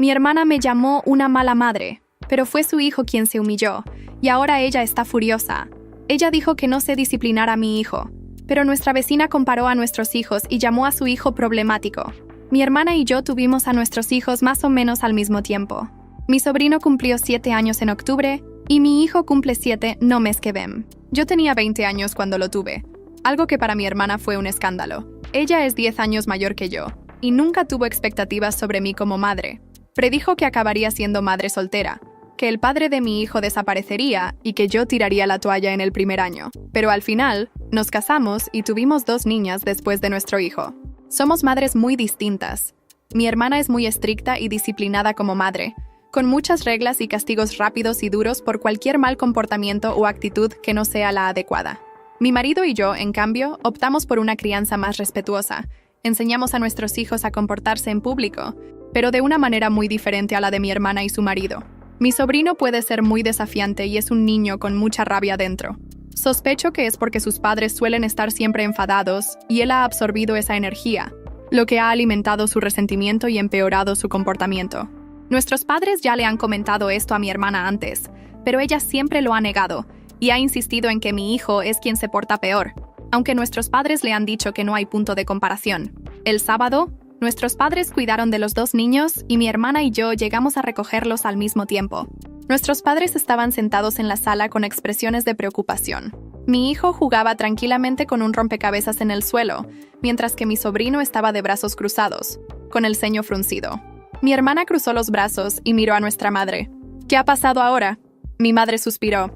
Mi hermana me llamó una mala madre, pero fue su hijo quien se humilló, y ahora ella está furiosa. Ella dijo que no sé disciplinar a mi hijo, pero nuestra vecina comparó a nuestros hijos y llamó a su hijo problemático. Mi hermana y yo tuvimos a nuestros hijos más o menos al mismo tiempo. Mi sobrino cumplió 7 años en octubre y mi hijo cumple 7 no mes que ven. Yo tenía 20 años cuando lo tuve, algo que para mi hermana fue un escándalo. Ella es 10 años mayor que yo y nunca tuvo expectativas sobre mí como madre. Predijo que acabaría siendo madre soltera, que el padre de mi hijo desaparecería y que yo tiraría la toalla en el primer año. Pero al final, nos casamos y tuvimos 2 niñas después de nuestro hijo. Somos madres muy distintas. Mi hermana es muy estricta y disciplinada como madre, con muchas reglas y castigos rápidos y duros por cualquier mal comportamiento o actitud que no sea la adecuada. Mi marido y yo, en cambio, optamos por una crianza más respetuosa. Enseñamos a nuestros hijos a comportarse en público, pero de una manera muy diferente a la de mi hermana y su marido. Mi sobrino puede ser muy desafiante y es un niño con mucha rabia dentro. Sospecho que es porque sus padres suelen estar siempre enfadados y él ha absorbido esa energía, lo que ha alimentado su resentimiento y empeorado su comportamiento. Nuestros padres ya le han comentado esto a mi hermana antes, pero ella siempre lo ha negado y ha insistido en que mi hijo es quien se porta peor, aunque nuestros padres le han dicho que no hay punto de comparación. El sábado, nuestros padres cuidaron de los 2 niños y mi hermana y yo llegamos a recogerlos al mismo tiempo. Nuestros padres estaban sentados en la sala con expresiones de preocupación. Mi hijo jugaba tranquilamente con un rompecabezas en el suelo, mientras que mi sobrino estaba de brazos cruzados, con el ceño fruncido. Mi hermana cruzó los brazos y miró a nuestra madre. ¿Qué ha pasado ahora? Mi madre suspiró.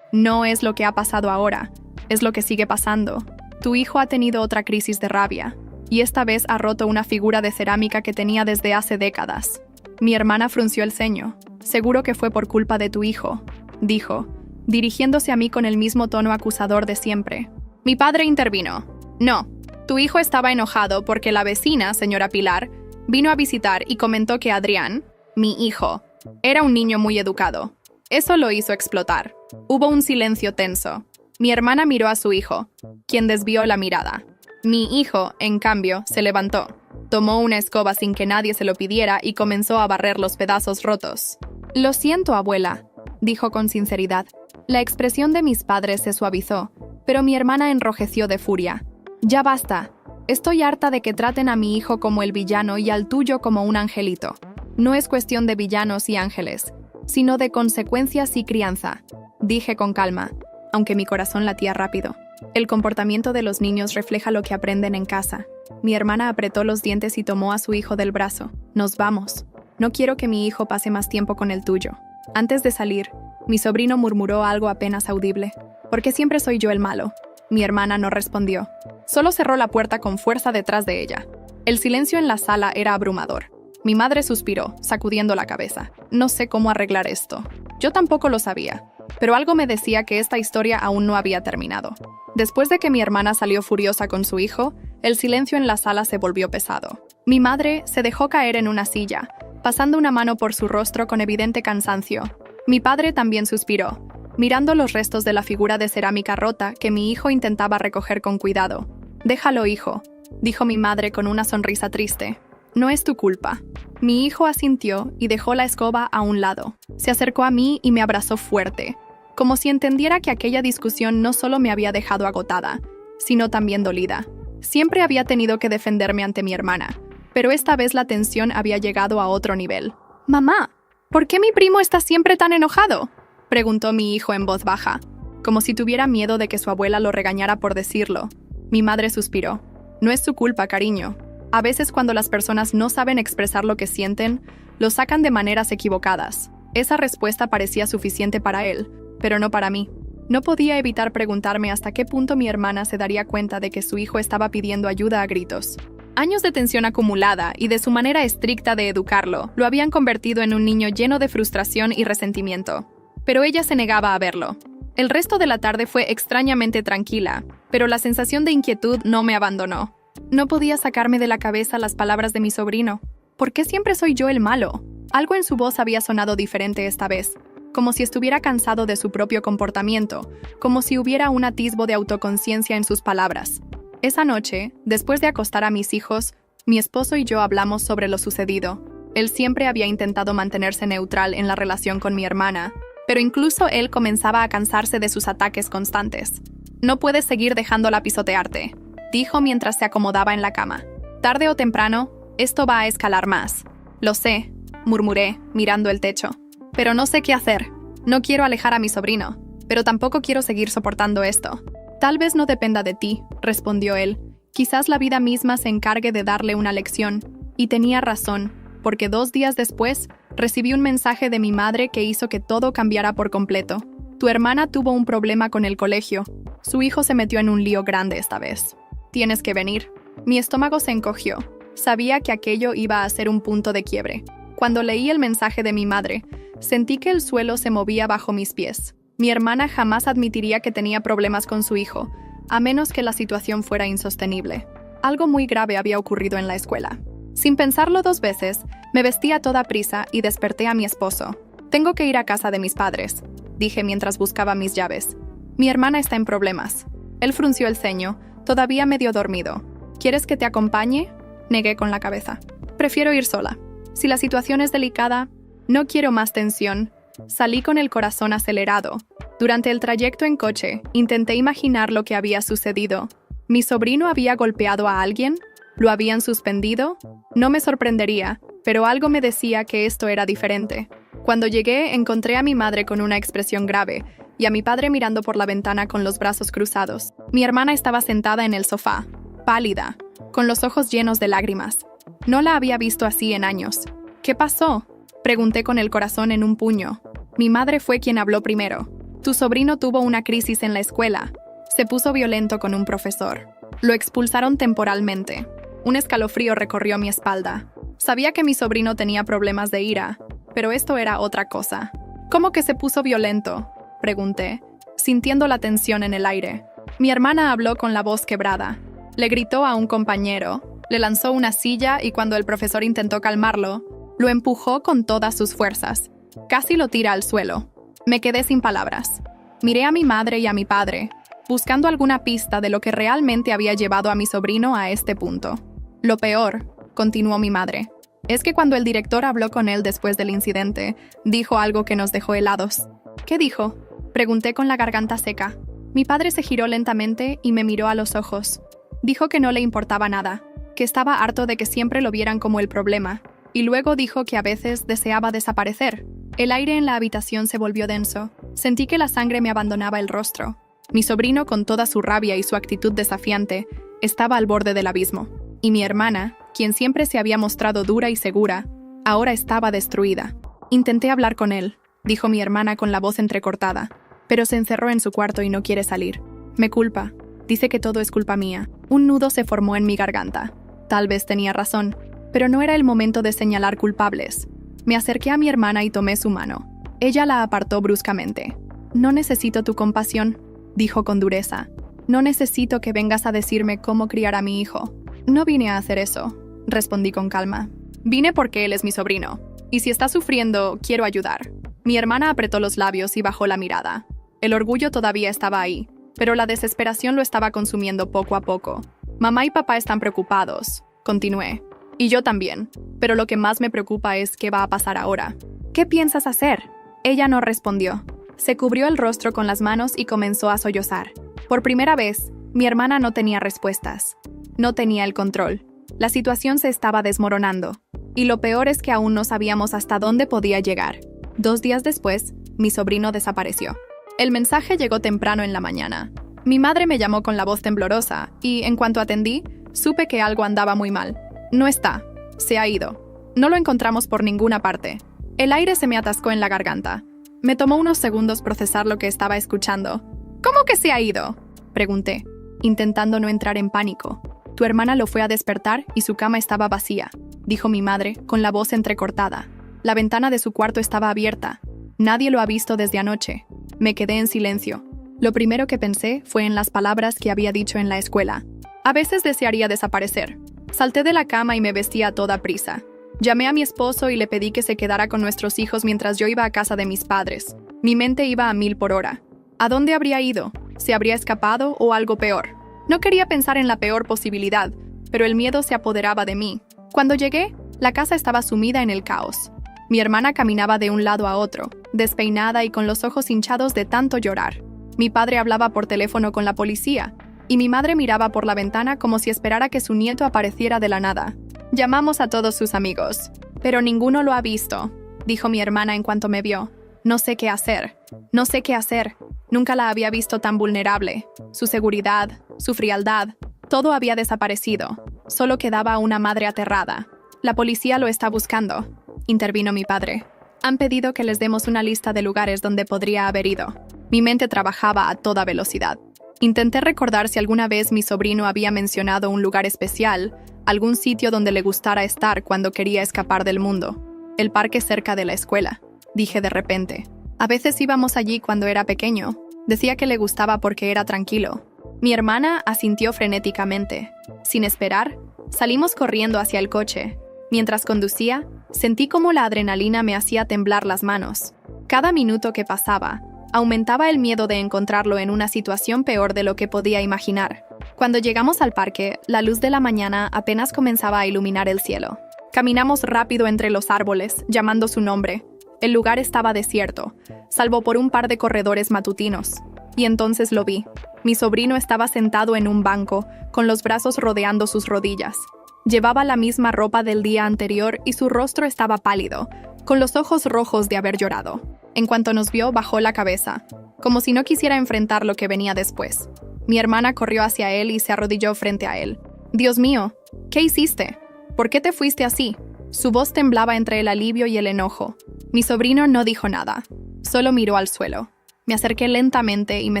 No es lo que ha pasado ahora, es lo que sigue pasando. Tu hijo ha tenido otra crisis de rabia, y esta vez ha roto una figura de cerámica que tenía desde hace décadas. Mi hermana frunció el ceño. Seguro que fue por culpa de tu hijo, dijo, dirigiéndose a mí con el mismo tono acusador de siempre. Mi padre intervino. No, tu hijo estaba enojado porque la vecina, señora Pilar, vino a visitar y comentó que Adrián, mi hijo, era un niño muy educado. Eso lo hizo explotar. Hubo un silencio tenso. Mi hermana miró a su hijo, quien desvió la mirada. Mi hijo, en cambio, se levantó. Tomó una escoba sin que nadie se lo pidiera y comenzó a barrer los pedazos rotos. Lo siento, abuela, dijo con sinceridad. La expresión de mis padres se suavizó, pero mi hermana enrojeció de furia. Ya basta. Estoy harta de que traten a mi hijo como el villano y al tuyo como un angelito. No es cuestión de villanos y ángeles, sino de consecuencias y crianza, dije con calma, aunque mi corazón latía rápido. El comportamiento de los niños refleja lo que aprenden en casa. Mi hermana apretó los dientes y tomó a su hijo del brazo. Nos vamos. No quiero que mi hijo pase más tiempo con el tuyo. Antes de salir, mi sobrino murmuró algo apenas audible. ¿Por qué siempre soy yo el malo? Mi hermana no respondió. Solo cerró la puerta con fuerza detrás de ella. El silencio en la sala era abrumador. Mi madre suspiró, sacudiendo la cabeza. No sé cómo arreglar esto. Yo tampoco lo sabía, pero algo me decía que esta historia aún no había terminado. Después de que mi hermana salió furiosa con su hijo, el silencio en la sala se volvió pesado. Mi madre se dejó caer en una silla, pasando una mano por su rostro con evidente cansancio. Mi padre también suspiró, mirando los restos de la figura de cerámica rota que mi hijo intentaba recoger con cuidado. Déjalo, hijo, dijo mi madre con una sonrisa triste. No es tu culpa. Mi hijo asintió y dejó la escoba a un lado. Se acercó a mí y me abrazó fuerte, como si entendiera que aquella discusión no solo me había dejado agotada, sino también dolida. Siempre había tenido que defenderme ante mi hermana, pero esta vez la tensión había llegado a otro nivel. «Mamá, ¿por qué mi primo está siempre tan enojado?», preguntó mi hijo en voz baja, como si tuviera miedo de que su abuela lo regañara por decirlo. Mi madre suspiró. «No es su culpa, cariño. A veces cuando las personas no saben expresar lo que sienten, lo sacan de maneras equivocadas». Esa respuesta parecía suficiente para él, pero no para mí. No podía evitar preguntarme hasta qué punto mi hermana se daría cuenta de que su hijo estaba pidiendo ayuda a gritos. Años de tensión acumulada y de su manera estricta de educarlo lo habían convertido en un niño lleno de frustración y resentimiento. Pero ella se negaba a verlo. El resto de la tarde fue extrañamente tranquila, pero la sensación de inquietud no me abandonó. No podía sacarme de la cabeza las palabras de mi sobrino. ¿Por qué siempre soy yo el malo? Algo en su voz había sonado diferente esta vez, como si estuviera cansado de su propio comportamiento, como si hubiera un atisbo de autoconciencia en sus palabras. Esa noche, después de acostar a mis hijos, mi esposo y yo hablamos sobre lo sucedido. Él siempre había intentado mantenerse neutral en la relación con mi hermana, pero incluso él comenzaba a cansarse de sus ataques constantes. «No puedes seguir dejándola pisotearte», dijo mientras se acomodaba en la cama. «Tarde o temprano, esto va a escalar más». «Lo sé», murmuré, mirando el techo. «Pero no sé qué hacer. No quiero alejar a mi sobrino, pero tampoco quiero seguir soportando esto». «Tal vez no dependa de ti», respondió él. «Quizás la vida misma se encargue de darle una lección». Y tenía razón, porque 2 días después, recibí un mensaje de mi madre que hizo que todo cambiara por completo. «Tu hermana tuvo un problema con el colegio. Su hijo se metió en un lío grande esta vez. Tienes que venir». Mi estómago se encogió. Sabía que aquello iba a ser un punto de quiebre. Cuando leí el mensaje de mi madre, sentí que el suelo se movía bajo mis pies. Mi hermana jamás admitiría que tenía problemas con su hijo, a menos que la situación fuera insostenible. Algo muy grave había ocurrido en la escuela. Sin pensarlo 2 veces, me vestí a toda prisa y desperté a mi esposo. «Tengo que ir a casa de mis padres», dije mientras buscaba mis llaves. «Mi hermana está en problemas». Él frunció el ceño, todavía medio dormido. «¿Quieres que te acompañe?», negué con la cabeza. «Prefiero ir sola. Si la situación es delicada, no quiero más tensión». Salí con el corazón acelerado. Durante el trayecto en coche, intenté imaginar lo que había sucedido. ¿Mi sobrino había golpeado a alguien? ¿Lo habían suspendido? No me sorprendería, pero algo me decía que esto era diferente. Cuando llegué, encontré a mi madre con una expresión grave y a mi padre mirando por la ventana con los brazos cruzados. Mi hermana estaba sentada en el sofá, pálida, con los ojos llenos de lágrimas. No la había visto así en años. «¿Qué pasó?», pregunté con el corazón en un puño. Mi madre fue quien habló primero. «Tu sobrino tuvo una crisis en la escuela. Se puso violento con un profesor. Lo expulsaron temporalmente». Un escalofrío recorrió mi espalda. Sabía que mi sobrino tenía problemas de ira, pero esto era otra cosa. «¿Cómo que se puso violento?», pregunté, sintiendo la tensión en el aire. Mi hermana habló con la voz quebrada. Le gritó a un compañero, le lanzó una silla y cuando el profesor intentó calmarlo, lo empujó con todas sus fuerzas. Casi lo tira al suelo. Me quedé sin palabras. Miré a mi madre y a mi padre, buscando alguna pista de lo que realmente había llevado a mi sobrino a este punto. «Lo peor», continuó mi madre, «es que cuando el director habló con él después del incidente, dijo algo que nos dejó helados». «¿Qué dijo?», pregunté con la garganta seca. Mi padre se giró lentamente y me miró a los ojos. Dijo que no le importaba nada, que estaba harto de que siempre lo vieran como el problema, y luego dijo que a veces deseaba desaparecer. El aire en la habitación se volvió denso. Sentí que la sangre me abandonaba el rostro. Mi sobrino, con toda su rabia y su actitud desafiante, estaba al borde del abismo. Y mi hermana, quien siempre se había mostrado dura y segura, ahora estaba destruida. «Intenté hablar con él», dijo mi hermana con la voz entrecortada, «pero se encerró en su cuarto y no quiere salir. Me culpa. Dice que todo es culpa mía». Un nudo se formó en mi garganta. Tal vez tenía razón, pero no era el momento de señalar culpables. Me acerqué a mi hermana y tomé su mano. Ella la apartó bruscamente. «No necesito tu compasión», dijo con dureza. «No necesito que vengas a decirme cómo criar a mi hijo». «No vine a hacer eso», respondí con calma. «Vine porque él es mi sobrino, y si está sufriendo, quiero ayudar». Mi hermana apretó los labios y bajó la mirada. El orgullo todavía estaba ahí, pero la desesperación lo estaba consumiendo poco a poco. «Mamá y papá están preocupados», continué. «Y yo también, pero lo que más me preocupa es qué va a pasar ahora». «¿Qué piensas hacer?». Ella no respondió. Se cubrió el rostro con las manos y comenzó a sollozar. Por primera vez, mi hermana no tenía respuestas. No tenía el control. La situación se estaba desmoronando. Y lo peor es que aún no sabíamos hasta dónde podía llegar. 2 días después, mi sobrino desapareció. El mensaje llegó temprano en la mañana. Mi madre me llamó con la voz temblorosa y, en cuanto atendí, supe que algo andaba muy mal. «No está. Se ha ido. No lo encontramos por ninguna parte». El aire se me atascó en la garganta. Me tomó unos segundos procesar lo que estaba escuchando. «¿Cómo que se ha ido?», pregunté, intentando no entrar en pánico. «Tu hermana lo fue a despertar y su cama estaba vacía», dijo mi madre, con la voz entrecortada. «La ventana de su cuarto estaba abierta. Nadie lo ha visto desde anoche». Me quedé en silencio. Lo primero que pensé fue en las palabras que había dicho en la escuela. A veces desearía desaparecer. Salté de la cama y me vestí a toda prisa. Llamé a mi esposo y le pedí que se quedara con nuestros hijos mientras yo iba a casa de mis padres. Mi mente iba a 1000 por hora. ¿A dónde habría ido? ¿Se habría escapado o algo peor? No quería pensar en la peor posibilidad, pero el miedo se apoderaba de mí. Cuando llegué, La casa estaba sumida en el caos. Mi hermana caminaba de un lado a otro, despeinada y con los ojos hinchados de tanto llorar. Mi padre hablaba por teléfono con la policía, y mi madre miraba por la ventana como si esperara que su nieto apareciera de la nada. Llamamos a todos sus amigos, pero ninguno lo ha visto, dijo mi hermana en cuanto me vio. No sé qué hacer. No sé qué hacer. Nunca la había visto tan vulnerable. Su seguridad, su frialdad, todo había desaparecido. Solo quedaba una madre aterrada. La policía lo está buscando, intervino mi padre. Han pedido que les demos una lista de lugares donde podría haber ido. Mi mente trabajaba a toda velocidad. Intenté recordar si alguna vez mi sobrino había mencionado un lugar especial, algún sitio donde le gustara estar cuando quería escapar del mundo. El parque cerca de la escuela, dije de repente. A veces íbamos allí cuando era pequeño. Decía que le gustaba porque era tranquilo. Mi hermana asintió frenéticamente. Sin esperar, salimos corriendo hacia el coche. Mientras conducía, sentí como la adrenalina me hacía temblar las manos. Cada minuto que pasaba, aumentaba el miedo de encontrarlo en una situación peor de lo que podía imaginar. Cuando llegamos al parque, la luz de la mañana apenas comenzaba a iluminar el cielo. Caminamos rápido entre los árboles, llamando su nombre. El lugar estaba desierto, salvo por un par de corredores matutinos. Y entonces lo vi. Mi sobrino estaba sentado en un banco, con los brazos rodeando sus rodillas. Llevaba la misma ropa del día anterior y su rostro estaba pálido, con los ojos rojos de haber llorado. En cuanto nos vio, bajó la cabeza, como si no quisiera enfrentar lo que venía después. Mi hermana corrió hacia él y se arrodilló frente a él. «Dios mío, ¿qué hiciste? ¿Por qué te fuiste así?» Su voz temblaba entre el alivio y el enojo. Mi sobrino no dijo nada, solo miró al suelo. Me acerqué lentamente y me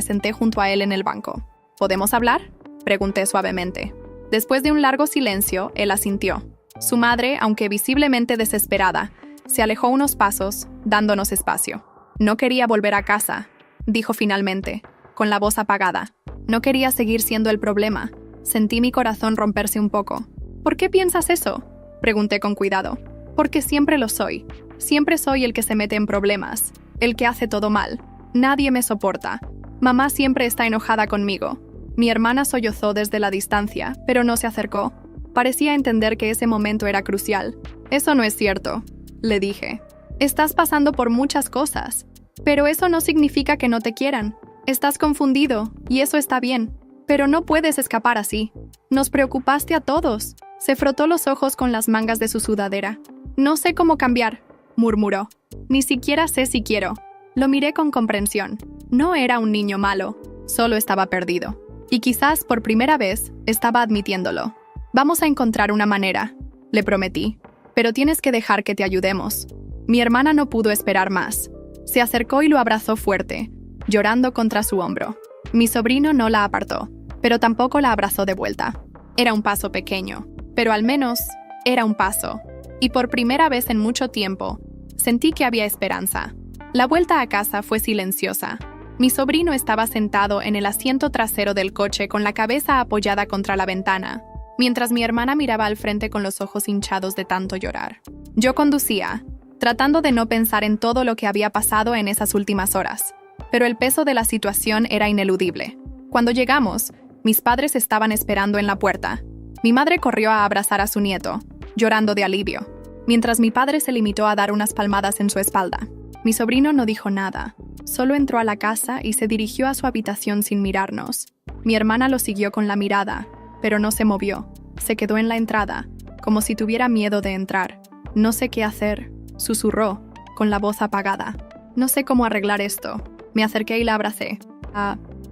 senté junto a él en el banco. «¿Podemos hablar?», pregunté suavemente. Después de un largo silencio, él asintió. Su madre, aunque visiblemente desesperada, se alejó unos pasos, dándonos espacio. «No quería volver a casa», dijo finalmente, con la voz apagada. No quería seguir siendo el problema. Sentí mi corazón romperse un poco. «¿Por qué piensas eso?», pregunté con cuidado. «Porque siempre lo soy. Siempre soy el que se mete en problemas, el que hace todo mal. Nadie me soporta. Mamá siempre está enojada conmigo». Mi hermana sollozó desde la distancia, pero no se acercó. Parecía entender que ese momento era crucial. «Eso no es cierto», le dije. «Estás pasando por muchas cosas, pero eso no significa que no te quieran. Estás confundido, y eso está bien, pero no puedes escapar así. Nos preocupaste a todos». Se frotó los ojos con las mangas de su sudadera. «No sé cómo cambiar», murmuró. «Ni siquiera sé si quiero». Lo miré con comprensión. No era un niño malo, solo estaba perdido. Y quizás por primera vez estaba admitiéndolo. «Vamos a encontrar una manera», le prometí. «Pero tienes que dejar que te ayudemos». Mi hermana no pudo esperar más. Se acercó y lo abrazó fuerte, llorando contra su hombro. Mi sobrino no la apartó, pero tampoco la abrazó de vuelta. Era un paso pequeño, pero al menos era un paso. Y por primera vez en mucho tiempo, sentí que había esperanza. La vuelta a casa fue silenciosa. Mi sobrino estaba sentado en el asiento trasero del coche con la cabeza apoyada contra la ventana, mientras mi hermana miraba al frente con los ojos hinchados de tanto llorar. Yo conducía, tratando de no pensar en todo lo que había pasado en esas últimas horas, pero el peso de la situación era ineludible. Cuando llegamos, mis padres estaban esperando en la puerta. Mi madre corrió a abrazar a su nieto, llorando de alivio, mientras mi padre se limitó a dar unas palmadas en su espalda. Mi sobrino no dijo nada. Solo entró a la casa y se dirigió a su habitación sin mirarnos. Mi hermana lo siguió con la mirada, pero no se movió. Se quedó en la entrada, como si tuviera miedo de entrar. «No sé qué hacer», susurró, con la voz apagada. «No sé cómo arreglar esto». Me acerqué y la abracé.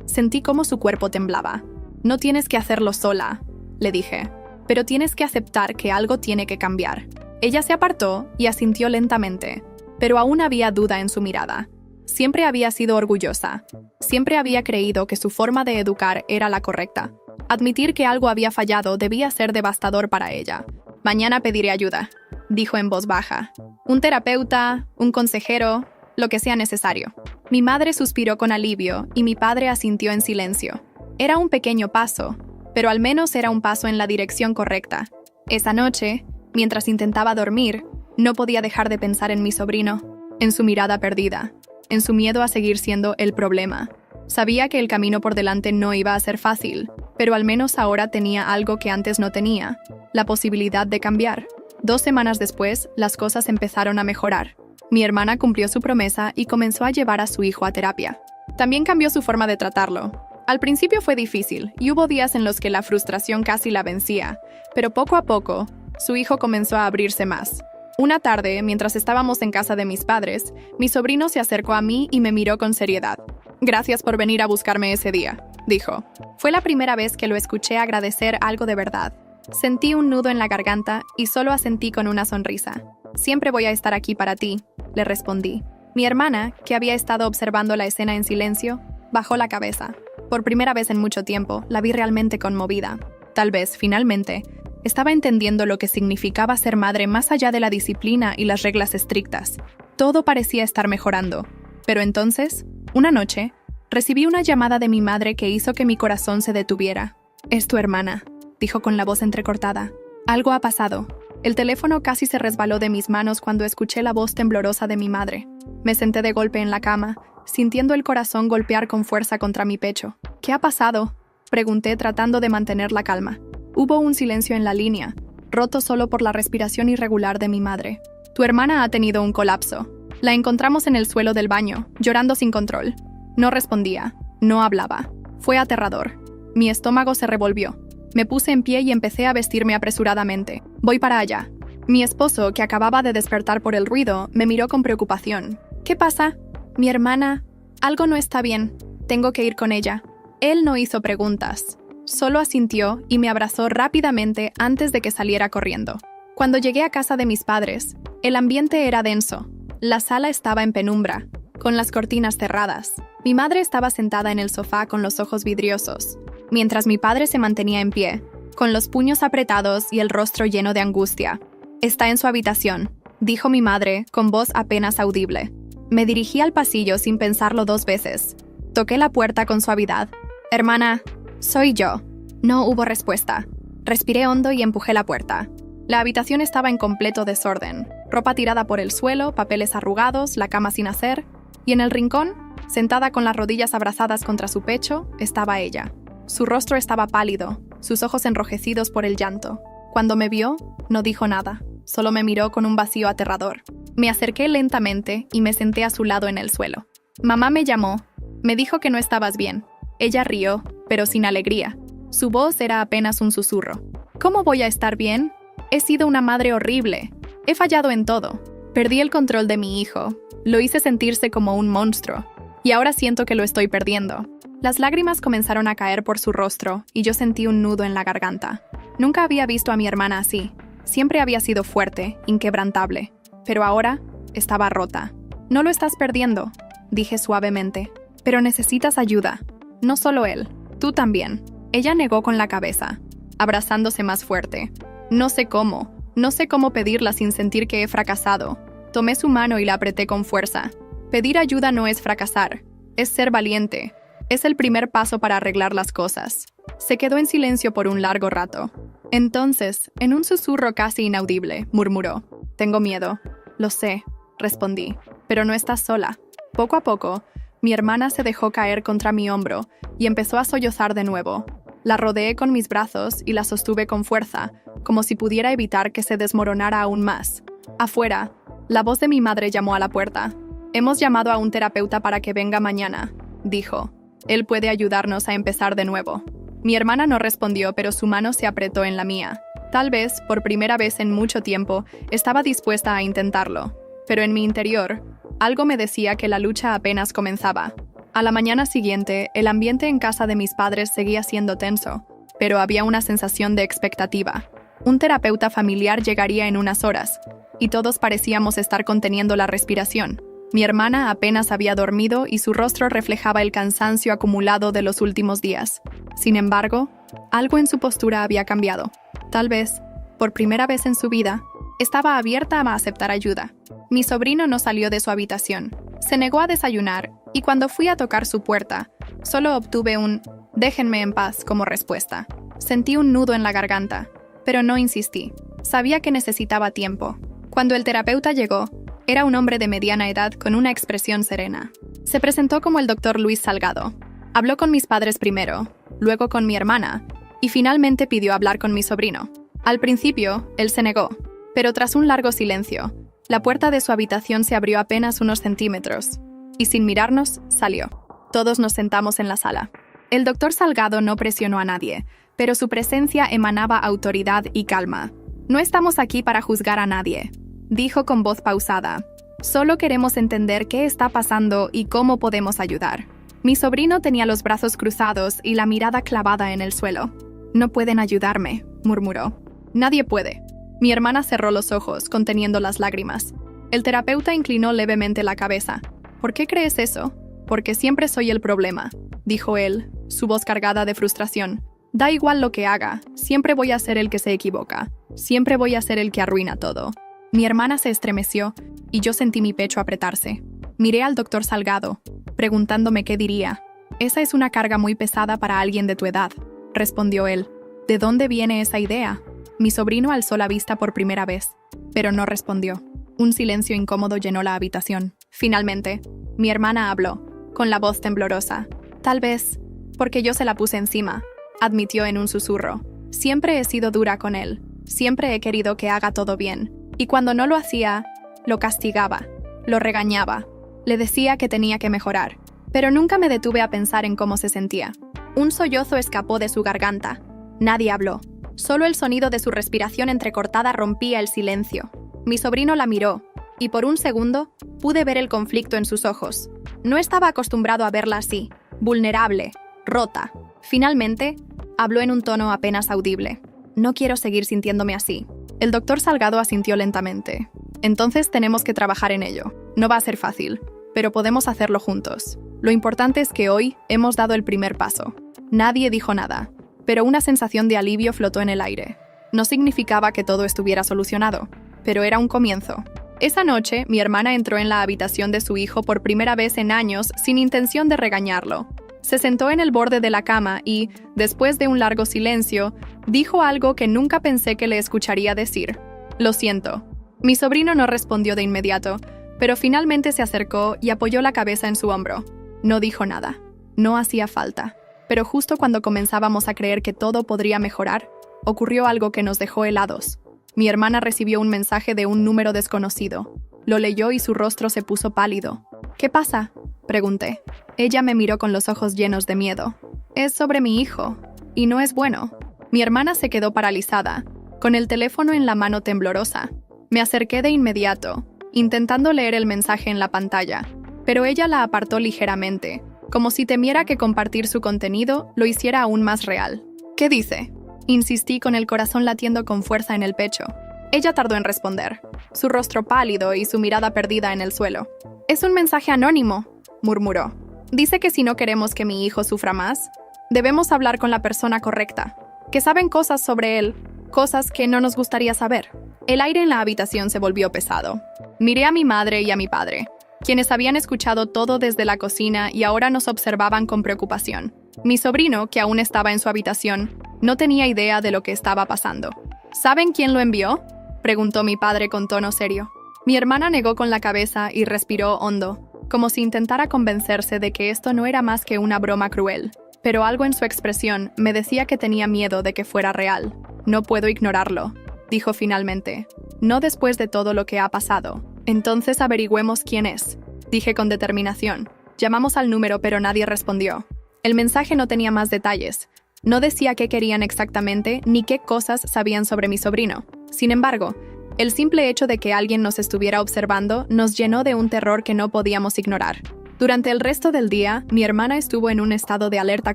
Sentí cómo su cuerpo temblaba. «No tienes que hacerlo sola», le dije. «Pero tienes que aceptar que algo tiene que cambiar». Ella se apartó y asintió lentamente, pero aún había duda en su mirada. Siempre había sido orgullosa. Siempre había creído que su forma de educar era la correcta. Admitir que algo había fallado debía ser devastador para ella. «Mañana pediré ayuda», dijo en voz baja. «Un terapeuta, un consejero, lo que sea necesario». Mi madre suspiró con alivio y mi padre asintió en silencio. Era un pequeño paso, pero al menos era un paso en la dirección correcta. Esa noche, mientras intentaba dormir, no podía dejar de pensar en mi sobrino, en su mirada perdida, en su miedo a seguir siendo el problema. Sabía que el camino por delante no iba a ser fácil, pero al menos ahora tenía algo que antes no tenía, la posibilidad de cambiar. 2 semanas después, las cosas empezaron a mejorar. Mi hermana cumplió su promesa y comenzó a llevar a su hijo a terapia. También cambió su forma de tratarlo. Al principio fue difícil y hubo días en los que la frustración casi la vencía, pero poco a poco, su hijo comenzó a abrirse más. Una tarde, mientras estábamos en casa de mis padres, mi sobrino se acercó a mí y me miró con seriedad. «Gracias por venir a buscarme ese día», dijo. Fue la primera vez que lo escuché agradecer algo de verdad. Sentí un nudo en la garganta y solo asentí con una sonrisa. «Siempre voy a estar aquí para ti», le respondí. Mi hermana, que había estado observando la escena en silencio, bajó la cabeza. Por primera vez en mucho tiempo, la vi realmente conmovida. Tal vez, finalmente, estaba entendiendo lo que significaba ser madre más allá de la disciplina y las reglas estrictas. Todo parecía estar mejorando. Pero entonces, una noche, recibí una llamada de mi madre que hizo que mi corazón se detuviera. «Es tu hermana», dijo con la voz entrecortada. «Algo ha pasado». El teléfono casi se resbaló de mis manos cuando escuché la voz temblorosa de mi madre. Me senté de golpe en la cama, sintiendo el corazón golpear con fuerza contra mi pecho. «¿Qué ha pasado?», pregunté tratando de mantener la calma. Hubo un silencio en la línea, roto solo por la respiración irregular de mi madre. «Tu hermana ha tenido un colapso. La encontramos en el suelo del baño, llorando sin control». No respondía, no hablaba. Fue aterrador. Mi estómago se revolvió. Me puse en pie y empecé a vestirme apresuradamente. «Voy para allá». Mi esposo, que acababa de despertar por el ruido, me miró con preocupación. «¿Qué pasa?» «Mi hermana. Algo no está bien. Tengo que ir con ella». Él no hizo preguntas. Solo asintió y me abrazó rápidamente antes de que saliera corriendo. Cuando llegué a casa de mis padres, el ambiente era denso. La sala estaba en penumbra, con las cortinas cerradas. Mi madre estaba sentada en el sofá con los ojos vidriosos, mientras mi padre se mantenía en pie, con los puños apretados y el rostro lleno de angustia. «Está en su habitación», dijo mi madre con voz apenas audible. Me dirigí al pasillo sin pensarlo 2 veces. Toqué la puerta con suavidad. «Hermana, soy yo». No hubo respuesta. Respiré hondo y empujé la puerta. La habitación estaba en completo desorden. Ropa tirada por el suelo, papeles arrugados, la cama sin hacer. Y en el rincón, sentada con las rodillas abrazadas contra su pecho, estaba ella. Su rostro estaba pálido, sus ojos enrojecidos por el llanto. Cuando me vio, no dijo nada. Solo me miró con un vacío aterrador. Me acerqué lentamente y me senté a su lado en el suelo. Mamá me llamó. Me dijo que no estabas bien. Ella rió, pero sin alegría. Su voz era apenas un susurro. «¿Cómo voy a estar bien? He sido una madre horrible. He fallado en todo. Perdí el control de mi hijo. Lo hice sentirse como un monstruo. Y ahora siento que lo estoy perdiendo». Las lágrimas comenzaron a caer por su rostro y yo sentí un nudo en la garganta. Nunca había visto a mi hermana así. Siempre había sido fuerte, inquebrantable. Pero ahora estaba rota. «No lo estás perdiendo», dije suavemente. «Pero necesitas ayuda. No solo él, tú también». Ella negó con la cabeza, abrazándose más fuerte. No sé cómo pedirla sin sentir que he fracasado. Tomé su mano y la apreté con fuerza. Pedir ayuda no es fracasar, es ser valiente. Es el primer paso para arreglar las cosas. Se quedó en silencio por un largo rato. Entonces, en un susurro casi inaudible, murmuró: «Tengo miedo». «Lo sé», respondí, «pero no estás sola». Poco a poco, mi hermana se dejó caer contra mi hombro y empezó a sollozar de nuevo. La rodeé con mis brazos y la sostuve con fuerza, como si pudiera evitar que se desmoronara aún más. Afuera, la voz de mi madre llamó a la puerta. «Hemos llamado a un terapeuta para que venga mañana», dijo. «Él puede ayudarnos a empezar de nuevo». Mi hermana no respondió, pero su mano se apretó en la mía. Tal vez, por primera vez en mucho tiempo, estaba dispuesta a intentarlo. Pero en mi interior, algo me decía que la lucha apenas comenzaba. A la mañana siguiente, el ambiente en casa de mis padres seguía siendo tenso, pero había una sensación de expectativa. Un terapeuta familiar llegaría en unas horas, y todos parecíamos estar conteniendo la respiración. Mi hermana apenas había dormido y su rostro reflejaba el cansancio acumulado de los últimos días. Sin embargo, algo en su postura había cambiado. Tal vez, por primera vez en su vida, estaba abierta a aceptar ayuda. Mi sobrino no salió de su habitación. Se negó a desayunar, y cuando fui a tocar su puerta, solo obtuve un «déjenme en paz» como respuesta. Sentí un nudo en la garganta, pero no insistí. Sabía que necesitaba tiempo. Cuando el terapeuta llegó, era un hombre de mediana edad con una expresión serena. Se presentó como el Dr. Luis Salgado. Habló con mis padres primero, luego con mi hermana, y finalmente pidió hablar con mi sobrino. Al principio, él se negó. Pero tras un largo silencio, la puerta de su habitación se abrió apenas unos centímetros, y sin mirarnos, salió. Todos nos sentamos en la sala. El doctor Salgado no presionó a nadie, pero su presencia emanaba autoridad y calma. No estamos aquí para juzgar a nadie, dijo con voz pausada. Solo queremos entender qué está pasando y cómo podemos ayudar. Mi sobrino tenía los brazos cruzados y la mirada clavada en el suelo. No pueden ayudarme, murmuró. Nadie puede. Mi hermana cerró los ojos, conteniendo las lágrimas. El terapeuta inclinó levemente la cabeza. ¿Por qué crees eso? Porque siempre soy el problema, dijo él, su voz cargada de frustración. Da igual lo que haga, siempre voy a ser el que se equivoca. Siempre voy a ser el que arruina todo. Mi hermana se estremeció y yo sentí mi pecho apretarse. Miré al doctor Salgado, preguntándome qué diría. Esa es una carga muy pesada para alguien de tu edad, respondió él. ¿De dónde viene esa idea? Mi sobrino alzó la vista por primera vez, pero no respondió. Un silencio incómodo llenó la habitación. Finalmente, mi hermana habló, con la voz temblorosa. Tal vez, porque yo se la puse encima, admitió en un susurro. Siempre he sido dura con él. Siempre he querido que haga todo bien. Y cuando no lo hacía, lo castigaba, lo regañaba. Le decía que tenía que mejorar. Pero nunca me detuve a pensar en cómo se sentía. Un sollozo escapó de su garganta. Nadie habló. Solo el sonido de su respiración entrecortada rompía el silencio. Mi sobrino la miró, y por un segundo pude ver el conflicto en sus ojos. No estaba acostumbrado a verla así, vulnerable, rota. Finalmente, habló en un tono apenas audible. No quiero seguir sintiéndome así. El doctor Salgado asintió lentamente. Entonces tenemos que trabajar en ello. No va a ser fácil, pero podemos hacerlo juntos. Lo importante es que hoy hemos dado el primer paso. Nadie dijo nada, pero una sensación de alivio flotó en el aire. No significaba que todo estuviera solucionado, pero era un comienzo. Esa noche, mi hermana entró en la habitación de su hijo por primera vez en años sin intención de regañarlo. Se sentó en el borde de la cama y, después de un largo silencio, dijo algo que nunca pensé que le escucharía decir. Lo siento. Mi sobrino no respondió de inmediato, pero finalmente se acercó y apoyó la cabeza en su hombro. No dijo nada. No hacía falta. Pero justo cuando comenzábamos a creer que todo podría mejorar, ocurrió algo que nos dejó helados. Mi hermana recibió un mensaje de un número desconocido. Lo leyó y su rostro se puso pálido. ¿Qué pasa?, pregunté. Ella me miró con los ojos llenos de miedo. Es sobre mi hijo, y no es bueno. Mi hermana se quedó paralizada, con el teléfono en la mano temblorosa. Me acerqué de inmediato, intentando leer el mensaje en la pantalla, pero ella la apartó ligeramente, como si temiera que compartir su contenido lo hiciera aún más real. ¿Qué dice?, insistí con el corazón latiendo con fuerza en el pecho. Ella tardó en responder, su rostro pálido y su mirada perdida en el suelo. «Es un mensaje anónimo», murmuró. «Dice que si no queremos que mi hijo sufra más, debemos hablar con la persona correcta, que saben cosas sobre él, cosas que no nos gustaría saber». El aire en la habitación se volvió pesado. Miré a mi madre y a mi padre, quienes habían escuchado todo desde la cocina y ahora nos observaban con preocupación. Mi sobrino, que aún estaba en su habitación, no tenía idea de lo que estaba pasando. ¿Saben quién lo envió?, preguntó mi padre con tono serio. Mi hermana negó con la cabeza y respiró hondo, como si intentara convencerse de que esto no era más que una broma cruel. Pero algo en su expresión me decía que tenía miedo de que fuera real. «No puedo ignorarlo», dijo finalmente. «No después de todo lo que ha pasado. Entonces averigüemos quién es», dije con determinación. Llamamos al número pero nadie respondió. El mensaje no tenía más detalles. No decía qué querían exactamente ni qué cosas sabían sobre mi sobrino. Sin embargo, el simple hecho de que alguien nos estuviera observando nos llenó de un terror que no podíamos ignorar. Durante el resto del día, mi hermana estuvo en un estado de alerta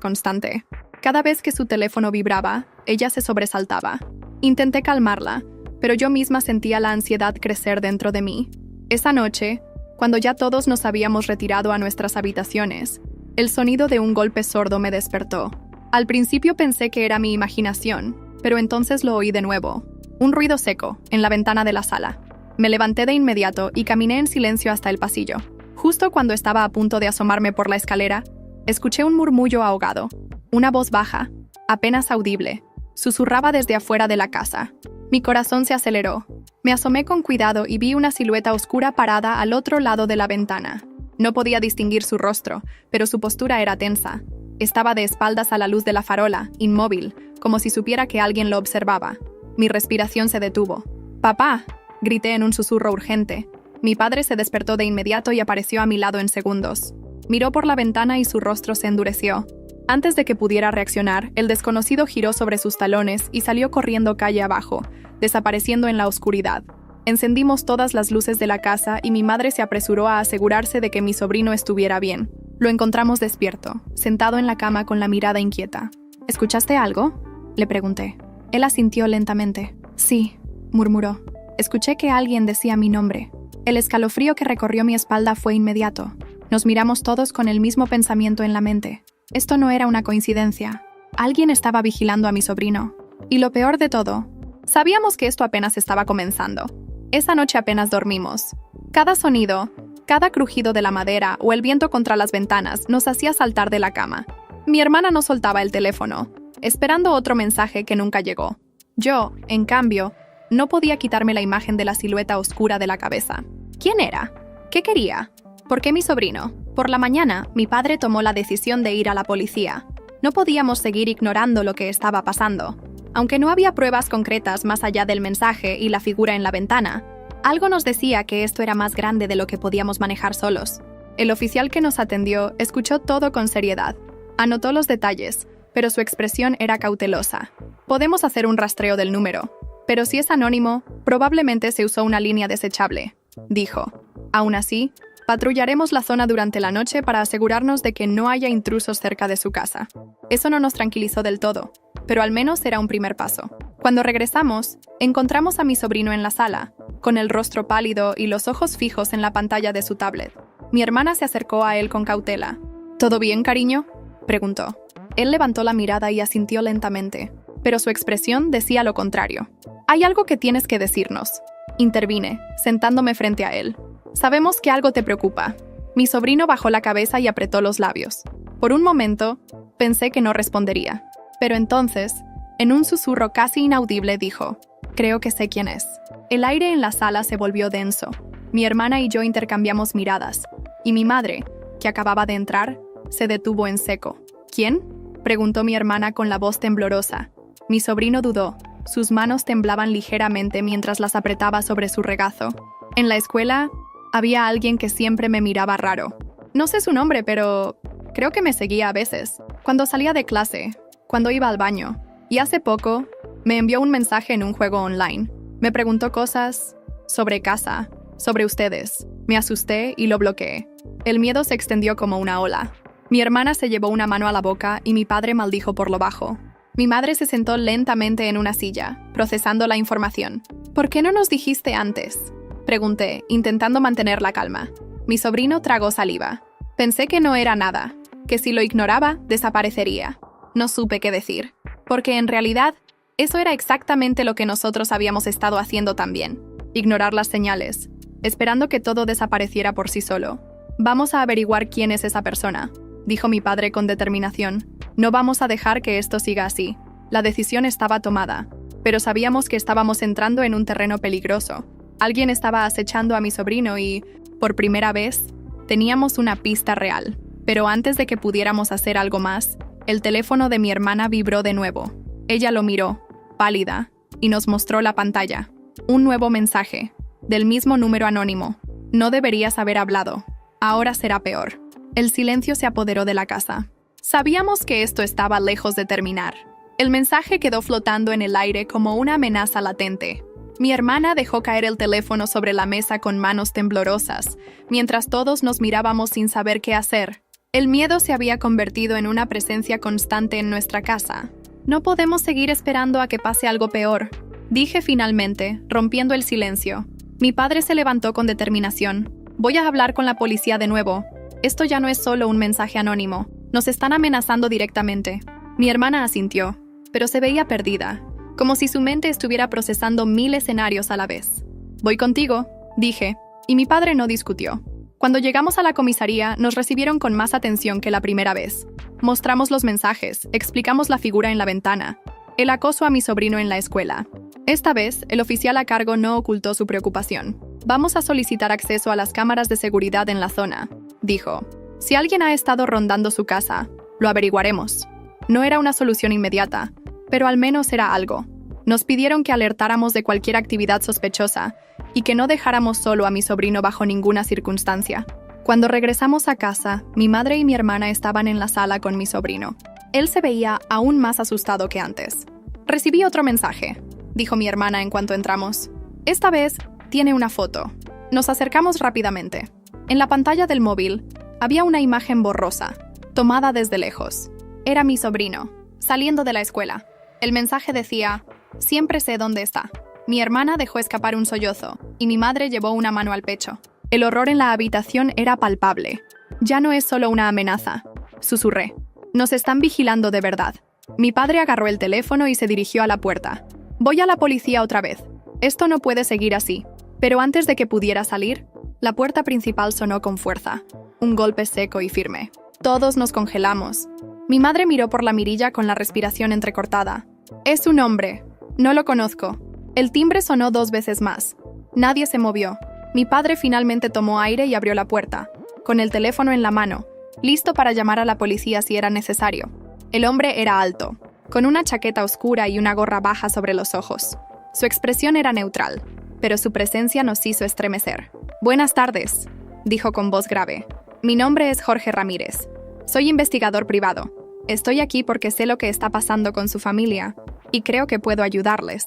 constante. Cada vez que su teléfono vibraba, ella se sobresaltaba. Intenté calmarla, pero yo misma sentía la ansiedad crecer dentro de mí. Esa noche, cuando ya todos nos habíamos retirado a nuestras habitaciones, el sonido de un golpe sordo me despertó. Al principio pensé que era mi imaginación, pero entonces lo oí de nuevo. Un ruido seco, en la ventana de la sala. Me levanté de inmediato y caminé en silencio hasta el pasillo. Justo cuando estaba a punto de asomarme por la escalera, escuché un murmullo ahogado. Una voz baja, apenas audible, susurraba desde afuera de la casa. Mi corazón se aceleró. Me asomé con cuidado y vi una silueta oscura parada al otro lado de la ventana. No podía distinguir su rostro, pero su postura era tensa. Estaba de espaldas a la luz de la farola, inmóvil, como si supiera que alguien lo observaba. Mi respiración se detuvo. «Papá», grité en un susurro urgente. Mi padre se despertó de inmediato y apareció a mi lado en segundos. Miró por la ventana y su rostro se endureció. Antes de que pudiera reaccionar, el desconocido giró sobre sus talones y salió corriendo calle abajo, desapareciendo en la oscuridad. Encendimos todas las luces de la casa y mi madre se apresuró a asegurarse de que mi sobrino estuviera bien. Lo encontramos despierto, sentado en la cama con la mirada inquieta. «¿Escuchaste algo?», le pregunté. Él asintió lentamente. «Sí», murmuró. «Escuché que alguien decía mi nombre». El escalofrío que recorrió mi espalda fue inmediato. Nos miramos todos con el mismo pensamiento en la mente. Esto no era una coincidencia. Alguien estaba vigilando a mi sobrino. Y lo peor de todo, sabíamos que esto apenas estaba comenzando. Esa noche apenas dormimos. Cada sonido, cada crujido de la madera o el viento contra las ventanas nos hacía saltar de la cama. Mi hermana no soltaba el teléfono, esperando otro mensaje que nunca llegó. Yo, en cambio, no podía quitarme la imagen de la silueta oscura de la cabeza. ¿Quién era? ¿Qué quería? ¿Por qué mi sobrino? Por la mañana, mi padre tomó la decisión de ir a la policía. No podíamos seguir ignorando lo que estaba pasando. Aunque no había pruebas concretas más allá del mensaje y la figura en la ventana, algo nos decía que esto era más grande de lo que podíamos manejar solos. El oficial que nos atendió escuchó todo con seriedad. Anotó los detalles, pero su expresión era cautelosa. Podemos hacer un rastreo del número, pero si es anónimo, probablemente se usó una línea desechable, dijo. Aún así, patrullaremos la zona durante la noche para asegurarnos de que no haya intrusos cerca de su casa. Eso no nos tranquilizó del todo, pero al menos era un primer paso. Cuando regresamos, encontramos a mi sobrino en la sala, con el rostro pálido y los ojos fijos en la pantalla de su tablet. Mi hermana se acercó a él con cautela. «¿Todo bien, cariño?», preguntó. Él levantó la mirada y asintió lentamente, pero su expresión decía lo contrario. «Hay algo que tienes que decirnos», intervine, sentándome frente a él. «Sabemos que algo te preocupa». Mi sobrino bajó la cabeza y apretó los labios. Por un momento, pensé que no respondería. Pero entonces, en un susurro casi inaudible, dijo: «Creo que sé quién es». El aire en la sala se volvió denso. Mi hermana y yo intercambiamos miradas, y mi madre, que acababa de entrar, se detuvo en seco. «¿Quién?», preguntó mi hermana con la voz temblorosa. Mi sobrino dudó. Sus manos temblaban ligeramente mientras las apretaba sobre su regazo. En la escuela, había alguien que siempre me miraba raro. No sé su nombre, pero creo que me seguía a veces, cuando salía de clase, cuando iba al baño. Y hace poco, me envió un mensaje en un juego online. Me preguntó cosas sobre casa, sobre ustedes. Me asusté y lo bloqueé. El miedo se extendió como una ola. Mi hermana se llevó una mano a la boca y mi padre maldijo por lo bajo. Mi madre se sentó lentamente en una silla, procesando la información. «¿Por qué no nos dijiste antes?», pregunté, intentando mantener la calma. Mi sobrino tragó saliva. Pensé que no era nada, que si lo ignoraba, desaparecería. No supe qué decir, porque en realidad, eso era exactamente lo que nosotros habíamos estado haciendo también. Ignorar las señales, esperando que todo desapareciera por sí solo. «Vamos a averiguar quién es esa persona», dijo mi padre con determinación. «No vamos a dejar que esto siga así». La decisión estaba tomada, pero sabíamos que estábamos entrando en un terreno peligroso. Alguien estaba acechando a mi sobrino y, por primera vez, teníamos una pista real. Pero antes de que pudiéramos hacer algo más, el teléfono de mi hermana vibró de nuevo. Ella lo miró, pálida, y nos mostró la pantalla. Un nuevo mensaje, del mismo número anónimo. «No deberías haber hablado. Ahora será peor». El silencio se apoderó de la casa. Sabíamos que esto estaba lejos de terminar. El mensaje quedó flotando en el aire como una amenaza latente. Mi hermana dejó caer el teléfono sobre la mesa con manos temblorosas, mientras todos nos mirábamos sin saber qué hacer. El miedo se había convertido en una presencia constante en nuestra casa. «No podemos seguir esperando a que pase algo peor», dije finalmente, rompiendo el silencio. Mi padre se levantó con determinación. «Voy a hablar con la policía de nuevo. Esto ya no es solo un mensaje anónimo. Nos están amenazando directamente». Mi hermana asintió, pero se veía perdida, como si su mente estuviera procesando 1000 escenarios a la vez. «Voy contigo», dije, y mi padre no discutió. Cuando llegamos a la comisaría, nos recibieron con más atención que la primera vez. Mostramos los mensajes, explicamos la figura en la ventana, el acoso a mi sobrino en la escuela. Esta vez, el oficial a cargo no ocultó su preocupación. «Vamos a solicitar acceso a las cámaras de seguridad en la zona», dijo. «Si alguien ha estado rondando su casa, lo averiguaremos». No era una solución inmediata, pero al menos era algo. Nos pidieron que alertáramos de cualquier actividad sospechosa y que no dejáramos solo a mi sobrino bajo ninguna circunstancia. Cuando regresamos a casa, mi madre y mi hermana estaban en la sala con mi sobrino. Él se veía aún más asustado que antes. «Recibí otro mensaje», dijo mi hermana en cuanto entramos. «Esta vez tiene una foto». Nos acercamos rápidamente. En la pantalla del móvil había una imagen borrosa, tomada desde lejos. Era mi sobrino, saliendo de la escuela. El mensaje decía: «Siempre sé dónde está». Mi hermana dejó escapar un sollozo y mi madre llevó una mano al pecho. El horror en la habitación era palpable. «Ya no es solo una amenaza», susurré. «Nos están vigilando de verdad». Mi padre agarró el teléfono y se dirigió a la puerta. «Voy a la policía otra vez. Esto no puede seguir así». Pero antes de que pudiera salir, la puerta principal sonó con fuerza. Un golpe seco y firme. Todos nos congelamos. Mi madre miró por la mirilla con la respiración entrecortada. «Es un hombre. No lo conozco». El timbre sonó 2 veces más. Nadie se movió. Mi padre finalmente tomó aire y abrió la puerta, con el teléfono en la mano, listo para llamar a la policía si era necesario. El hombre era alto, con una chaqueta oscura y una gorra baja sobre los ojos. Su expresión era neutral, pero su presencia nos hizo estremecer. «Buenas tardes», dijo con voz grave. «Mi nombre es Jorge Ramírez. Soy investigador privado. Estoy aquí porque sé lo que está pasando con su familia y creo que puedo ayudarles».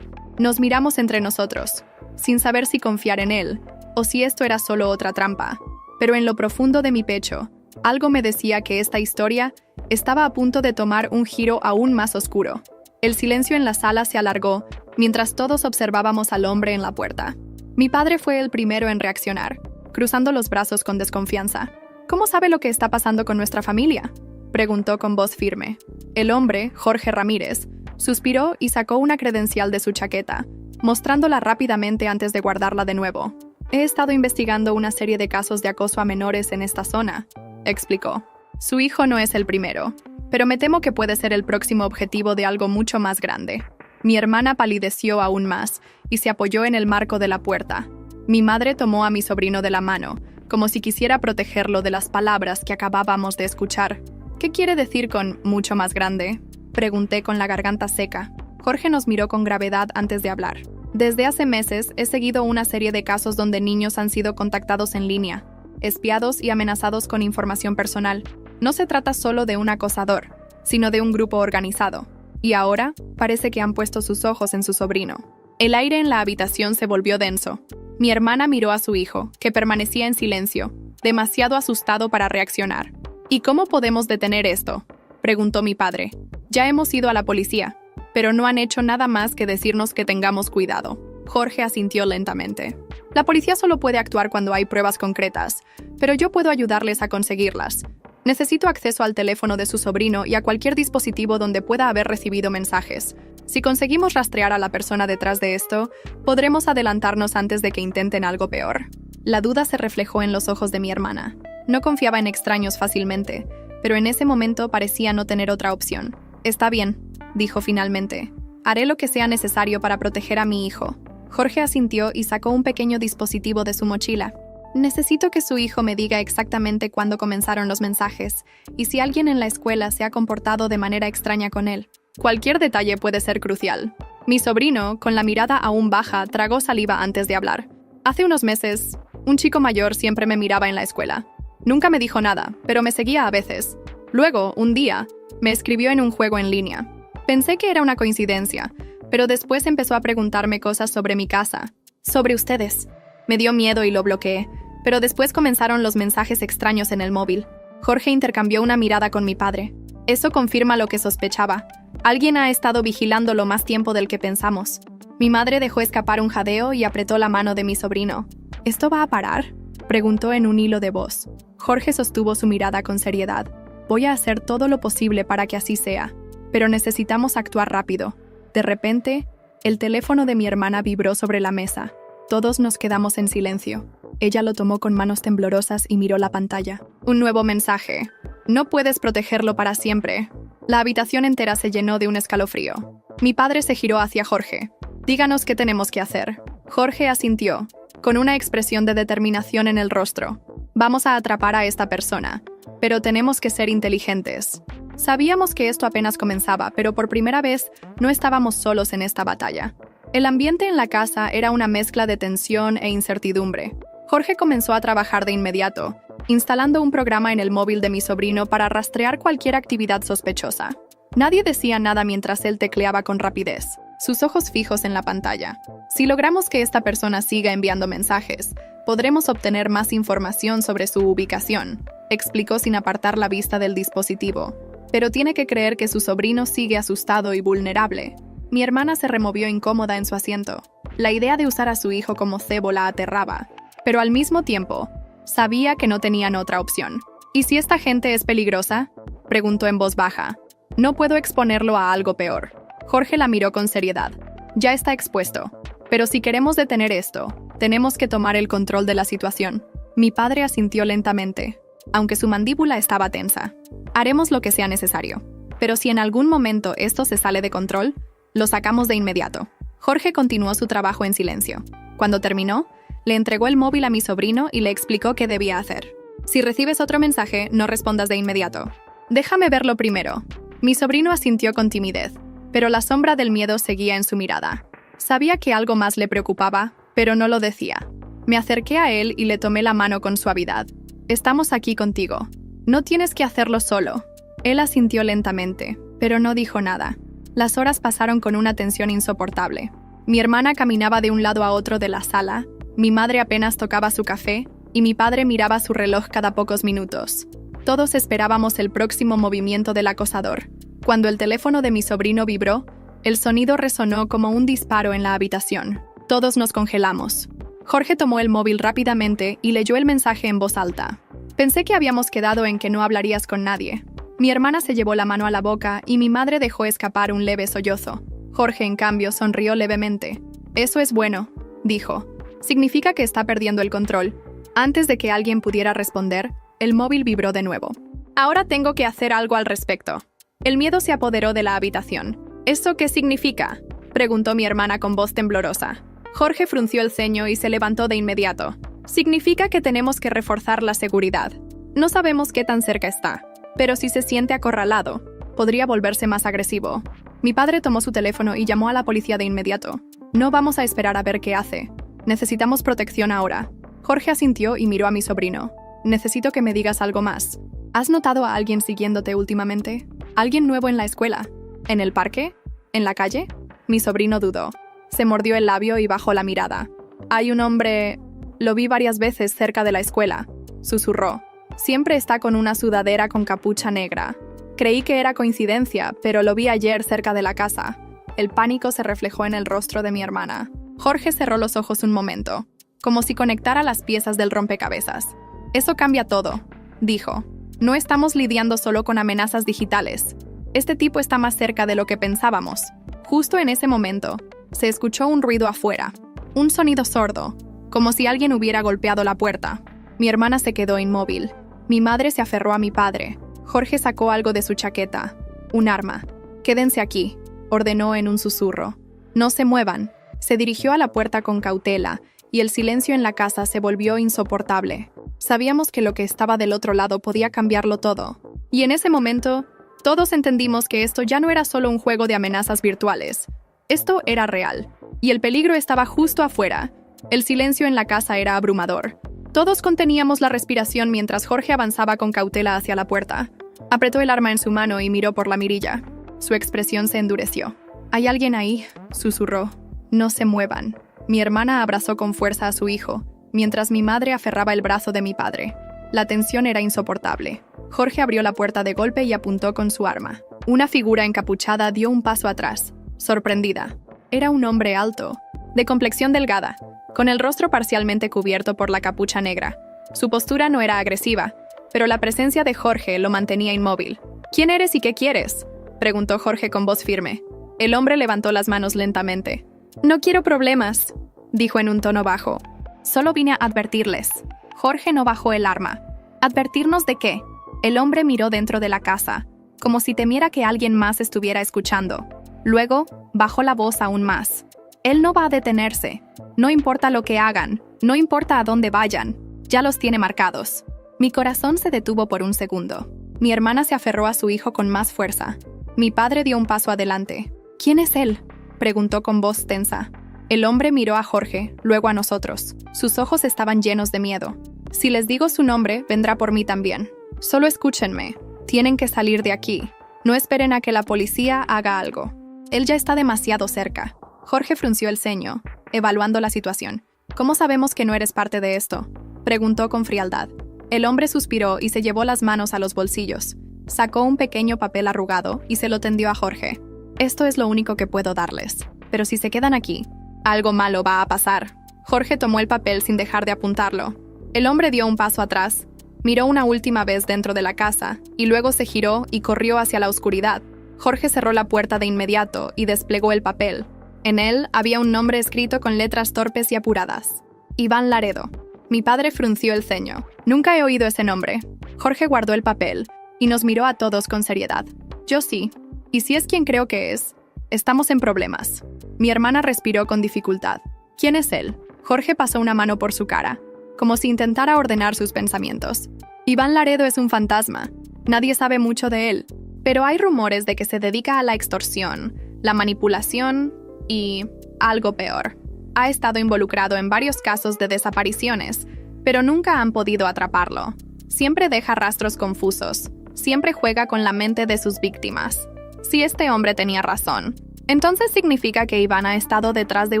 Nos miramos entre nosotros, sin saber si confiar en él o si esto era solo otra trampa. Pero en lo profundo de mi pecho, algo me decía que esta historia estaba a punto de tomar un giro aún más oscuro. El silencio en la sala se alargó mientras todos observábamos al hombre en la puerta. Mi padre fue el primero en reaccionar, cruzando los brazos con desconfianza. «¿Cómo sabe lo que está pasando con nuestra familia?», preguntó con voz firme. El hombre, Jorge Ramírez, suspiró y sacó una credencial de su chaqueta, mostrándola rápidamente antes de guardarla de nuevo. «He estado investigando una serie de casos de acoso a menores en esta zona», explicó. «Su hijo no es el primero, pero me temo que puede ser el próximo objetivo de algo mucho más grande». Mi hermana palideció aún más y se apoyó en el marco de la puerta. Mi madre tomó a mi sobrino de la mano, como si quisiera protegerlo de las palabras que acabábamos de escuchar. «¿Qué quiere decir con mucho más grande?», pregunté con la garganta seca. Jorge nos miró con gravedad antes de hablar. «Desde hace meses he seguido una serie de casos donde niños han sido contactados en línea, espiados y amenazados con información personal. No se trata solo de un acosador, sino de un grupo organizado. Y ahora parece que han puesto sus ojos en su sobrino». El aire en la habitación se volvió denso. Mi hermana miró a su hijo, que permanecía en silencio, demasiado asustado para reaccionar. «¿Y cómo podemos detener esto?», preguntó mi padre. «Ya hemos ido a la policía, pero no han hecho nada más que decirnos que tengamos cuidado». Jorge asintió lentamente. «La policía solo puede actuar cuando hay pruebas concretas, pero yo puedo ayudarles a conseguirlas. Necesito acceso al teléfono de su sobrino y a cualquier dispositivo donde pueda haber recibido mensajes. Si conseguimos rastrear a la persona detrás de esto, podremos adelantarnos antes de que intenten algo peor». La duda se reflejó en los ojos de mi hermana. No confiaba en extraños fácilmente, pero en ese momento parecía no tener otra opción. «Está bien», dijo finalmente. «Haré lo que sea necesario para proteger a mi hijo». Jorge asintió y sacó un pequeño dispositivo de su mochila. «Necesito que su hijo me diga exactamente cuándo comenzaron los mensajes y si alguien en la escuela se ha comportado de manera extraña con él. Cualquier detalle puede ser crucial». Mi sobrino, con la mirada aún baja, tragó saliva antes de hablar. «Hace unos meses, un chico mayor siempre me miraba en la escuela. Nunca me dijo nada, pero me seguía a veces. Luego, un día, me escribió en un juego en línea. Pensé que era una coincidencia, pero después empezó a preguntarme cosas sobre mi casa, sobre ustedes. Me dio miedo y lo bloqueé, pero después comenzaron los mensajes extraños en el móvil». Jorge intercambió una mirada con mi padre. «Eso confirma lo que sospechaba. Alguien ha estado vigilándolo más tiempo del que pensamos». Mi madre dejó escapar un jadeo y apretó la mano de mi sobrino. «¿Esto va a parar?», preguntó en un hilo de voz. Jorge sostuvo su mirada con seriedad. «Voy a hacer todo lo posible para que así sea, pero necesitamos actuar rápido». De repente, el teléfono de mi hermana vibró sobre la mesa. Todos nos quedamos en silencio. Ella lo tomó con manos temblorosas y miró la pantalla. Un nuevo mensaje. «No puedes protegerlo para siempre». La habitación entera se llenó de un escalofrío. Mi padre se giró hacia Jorge. «Díganos qué tenemos que hacer». Jorge asintió, con una expresión de determinación en el rostro. «Vamos a atrapar a esta persona, pero tenemos que ser inteligentes. Sabíamos que esto apenas comenzaba, pero por primera vez no estábamos solos en esta batalla. El ambiente en la casa era una mezcla de tensión e incertidumbre. Jorge comenzó a trabajar de inmediato, instalando un programa en el móvil de mi sobrino para rastrear cualquier actividad sospechosa. Nadie decía nada mientras él tecleaba con rapidez, sus ojos fijos en la pantalla. Si logramos que esta persona siga enviando mensajes, podremos obtener más información sobre su ubicación, explicó sin apartar la vista del dispositivo. Pero tiene que creer que su sobrino sigue asustado y vulnerable. Mi hermana se removió incómoda en su asiento. La idea de usar a su hijo como cebo la aterraba, pero al mismo tiempo, sabía que no tenían otra opción. ¿Y si esta gente es peligrosa?, preguntó en voz baja. No puedo exponerlo a algo peor. Jorge la miró con seriedad. Ya está expuesto. Pero si queremos detener esto, tenemos que tomar el control de la situación. Mi padre asintió lentamente, aunque su mandíbula estaba tensa. Haremos lo que sea necesario. Pero si en algún momento esto se sale de control, lo sacamos de inmediato. Jorge continuó su trabajo en silencio. Cuando terminó, le entregó el móvil a mi sobrino y le explicó qué debía hacer. Si recibes otro mensaje, no respondas de inmediato. Déjame verlo primero. Mi sobrino asintió con timidez, pero la sombra del miedo seguía en su mirada. Sabía que algo más le preocupaba, pero no lo decía. Me acerqué a él y le tomé la mano con suavidad. Estamos aquí contigo. No tienes que hacerlo solo. Él asintió lentamente, pero no dijo nada. Las horas pasaron con una tensión insoportable. Mi hermana caminaba de un lado a otro de la sala, mi madre apenas tocaba su café y mi padre miraba su reloj cada pocos minutos. Todos esperábamos el próximo movimiento del acosador. Cuando el teléfono de mi sobrino vibró, el sonido resonó como un disparo en la habitación. Todos nos congelamos. Jorge tomó el móvil rápidamente y leyó el mensaje en voz alta. Pensé que habíamos quedado en que no hablarías con nadie. Mi hermana se llevó la mano a la boca y mi madre dejó escapar un leve sollozo. Jorge, en cambio, sonrió levemente. Eso es bueno, dijo. Significa que está perdiendo el control. Antes de que alguien pudiera responder, el móvil vibró de nuevo. Ahora tengo que hacer algo al respecto. El miedo se apoderó de la habitación. ¿Eso qué significa?, preguntó mi hermana con voz temblorosa. Jorge frunció el ceño y se levantó de inmediato. Significa que tenemos que reforzar la seguridad. No sabemos qué tan cerca está, pero si se siente acorralado, podría volverse más agresivo. Mi padre tomó su teléfono y llamó a la policía de inmediato. No vamos a esperar a ver qué hace. Necesitamos protección ahora. Jorge asintió y miró a mi sobrino. Necesito que me digas algo más. ¿Has notado a alguien siguiéndote últimamente? ¿Alguien nuevo en la escuela? ¿En el parque? ¿En la calle? Mi sobrino dudó. Se mordió el labio y bajó la mirada. Hay un hombre... Lo vi varias veces cerca de la escuela, susurró. Siempre está con una sudadera con capucha negra. Creí que era coincidencia, pero lo vi ayer cerca de la casa. El pánico se reflejó en el rostro de mi hermana. Jorge cerró los ojos un momento, como si conectara las piezas del rompecabezas. Eso cambia todo, dijo. No estamos lidiando solo con amenazas digitales. Este tipo está más cerca de lo que pensábamos. Justo en ese momento, se escuchó un ruido afuera. Un sonido sordo, como si alguien hubiera golpeado la puerta. Mi hermana se quedó inmóvil. Mi madre se aferró a mi padre. Jorge sacó algo de su chaqueta. Un arma. Quédense aquí, ordenó en un susurro. No se muevan. Se dirigió a la puerta con cautela, y el silencio en la casa se volvió insoportable. Sabíamos que lo que estaba del otro lado podía cambiarlo todo. Y en ese momento, todos entendimos que esto ya no era solo un juego de amenazas virtuales. Esto era real. Y el peligro estaba justo afuera. El silencio en la casa era abrumador. Todos conteníamos la respiración mientras Jorge avanzaba con cautela hacia la puerta. Apretó el arma en su mano y miró por la mirilla. Su expresión se endureció. «¿Hay alguien ahí?», susurró. «No se muevan». Mi hermana abrazó con fuerza a su hijo, mientras mi madre aferraba el brazo de mi padre. La tensión era insoportable. Jorge abrió la puerta de golpe y apuntó con su arma. Una figura encapuchada dio un paso atrás, sorprendida. Era un hombre alto, de complexión delgada, con el rostro parcialmente cubierto por la capucha negra. Su postura no era agresiva, pero la presencia de Jorge lo mantenía inmóvil. «¿Quién eres y qué quieres?», preguntó Jorge con voz firme. El hombre levantó las manos lentamente. «No quiero problemas», dijo en un tono bajo. «Solo vine a advertirles». Jorge no bajó el arma. ¿Advertirnos de qué? El hombre miró dentro de la casa, como si temiera que alguien más estuviera escuchando. Luego, bajó la voz aún más. Él no va a detenerse. No importa lo que hagan, no importa a dónde vayan, ya los tiene marcados. Mi corazón se detuvo por un segundo. Mi hermana se aferró a su hijo con más fuerza. Mi padre dio un paso adelante. ¿Quién es él?, preguntó con voz tensa. El hombre miró a Jorge, luego a nosotros. Sus ojos estaban llenos de miedo. Si les digo su nombre, vendrá por mí también. Solo escúchenme. Tienen que salir de aquí. No esperen a que la policía haga algo. Él ya está demasiado cerca. Jorge frunció el ceño, evaluando la situación. ¿Cómo sabemos que no eres parte de esto?, preguntó con frialdad. El hombre suspiró y se llevó las manos a los bolsillos. Sacó un pequeño papel arrugado y se lo tendió a Jorge. Esto es lo único que puedo darles. Pero si se quedan aquí, algo malo va a pasar. Jorge tomó el papel sin dejar de apuntarlo. El hombre dio un paso atrás, miró una última vez dentro de la casa y luego se giró y corrió hacia la oscuridad. Jorge cerró la puerta de inmediato y desplegó el papel. En él había un nombre escrito con letras torpes y apuradas. Iván Laredo. Mi padre frunció el ceño. Nunca he oído ese nombre. Jorge guardó el papel y nos miró a todos con seriedad. Yo sí. Y si es quien creo que es, estamos en problemas. Mi hermana respiró con dificultad. ¿Quién es él? Jorge pasó una mano por su cara, como si intentara ordenar sus pensamientos. Iván Laredo es un fantasma. Nadie sabe mucho de él, pero hay rumores de que se dedica a la extorsión, la manipulación y algo peor. Ha estado involucrado en varios casos de desapariciones, pero nunca han podido atraparlo. Siempre deja rastros confusos. Siempre juega con la mente de sus víctimas. Si este hombre tenía razón, entonces significa que Iván ha estado detrás de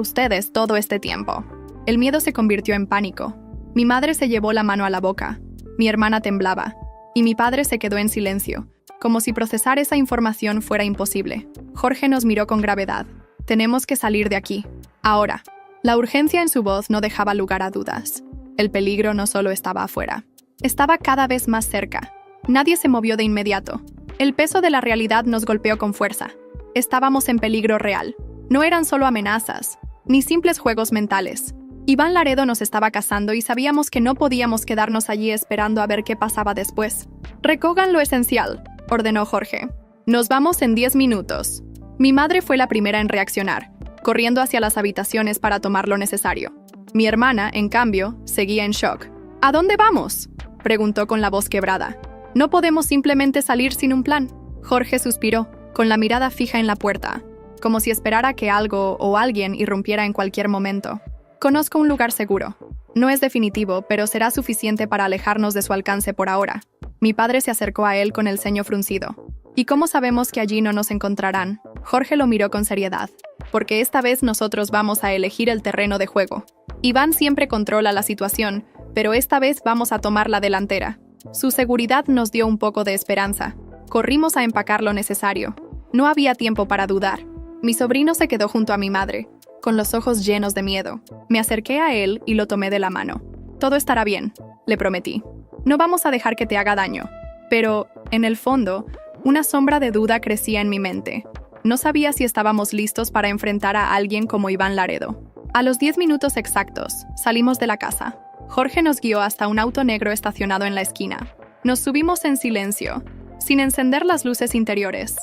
ustedes todo este tiempo. El miedo se convirtió en pánico. Mi madre se llevó la mano a la boca. Mi hermana temblaba. Y mi padre se quedó en silencio, como si procesar esa información fuera imposible. Jorge nos miró con gravedad. Tenemos que salir de aquí. Ahora. La urgencia en su voz no dejaba lugar a dudas. El peligro no solo estaba afuera. Estaba cada vez más cerca. Nadie se movió de inmediato. El peso de la realidad nos golpeó con fuerza. Estábamos en peligro real. No eran solo amenazas, ni simples juegos mentales. Iván Laredo nos estaba cazando y sabíamos que no podíamos quedarnos allí esperando a ver qué pasaba después. Recojan lo esencial, ordenó Jorge. Nos vamos en 10 minutos. Mi madre fue la primera en reaccionar, corriendo hacia las habitaciones para tomar lo necesario. Mi hermana, en cambio, seguía en shock. ¿A dónde vamos?, preguntó con la voz quebrada. No podemos simplemente salir sin un plan. Jorge suspiró, con la mirada fija en la puerta, como si esperara que algo o alguien irrumpiera en cualquier momento. Conozco un lugar seguro. No es definitivo, pero será suficiente para alejarnos de su alcance por ahora. Mi padre se acercó a él con el ceño fruncido. ¿Y cómo sabemos que allí no nos encontrarán? Jorge lo miró con seriedad. Porque esta vez nosotros vamos a elegir el terreno de juego. Iván siempre controla la situación, pero esta vez vamos a tomar la delantera. Su seguridad nos dio un poco de esperanza. Corrimos a empacar lo necesario. No había tiempo para dudar. Mi sobrino se quedó junto a mi madre, con los ojos llenos de miedo. Me acerqué a él y lo tomé de la mano. Todo estará bien, le prometí. No vamos a dejar que te haga daño. Pero, en el fondo, una sombra de duda crecía en mi mente. No sabía si estábamos listos para enfrentar a alguien como Iván Laredo. A los 10 minutos exactos, salimos de la casa. Jorge nos guió hasta un auto negro estacionado en la esquina. Nos subimos en silencio, sin encender las luces interiores.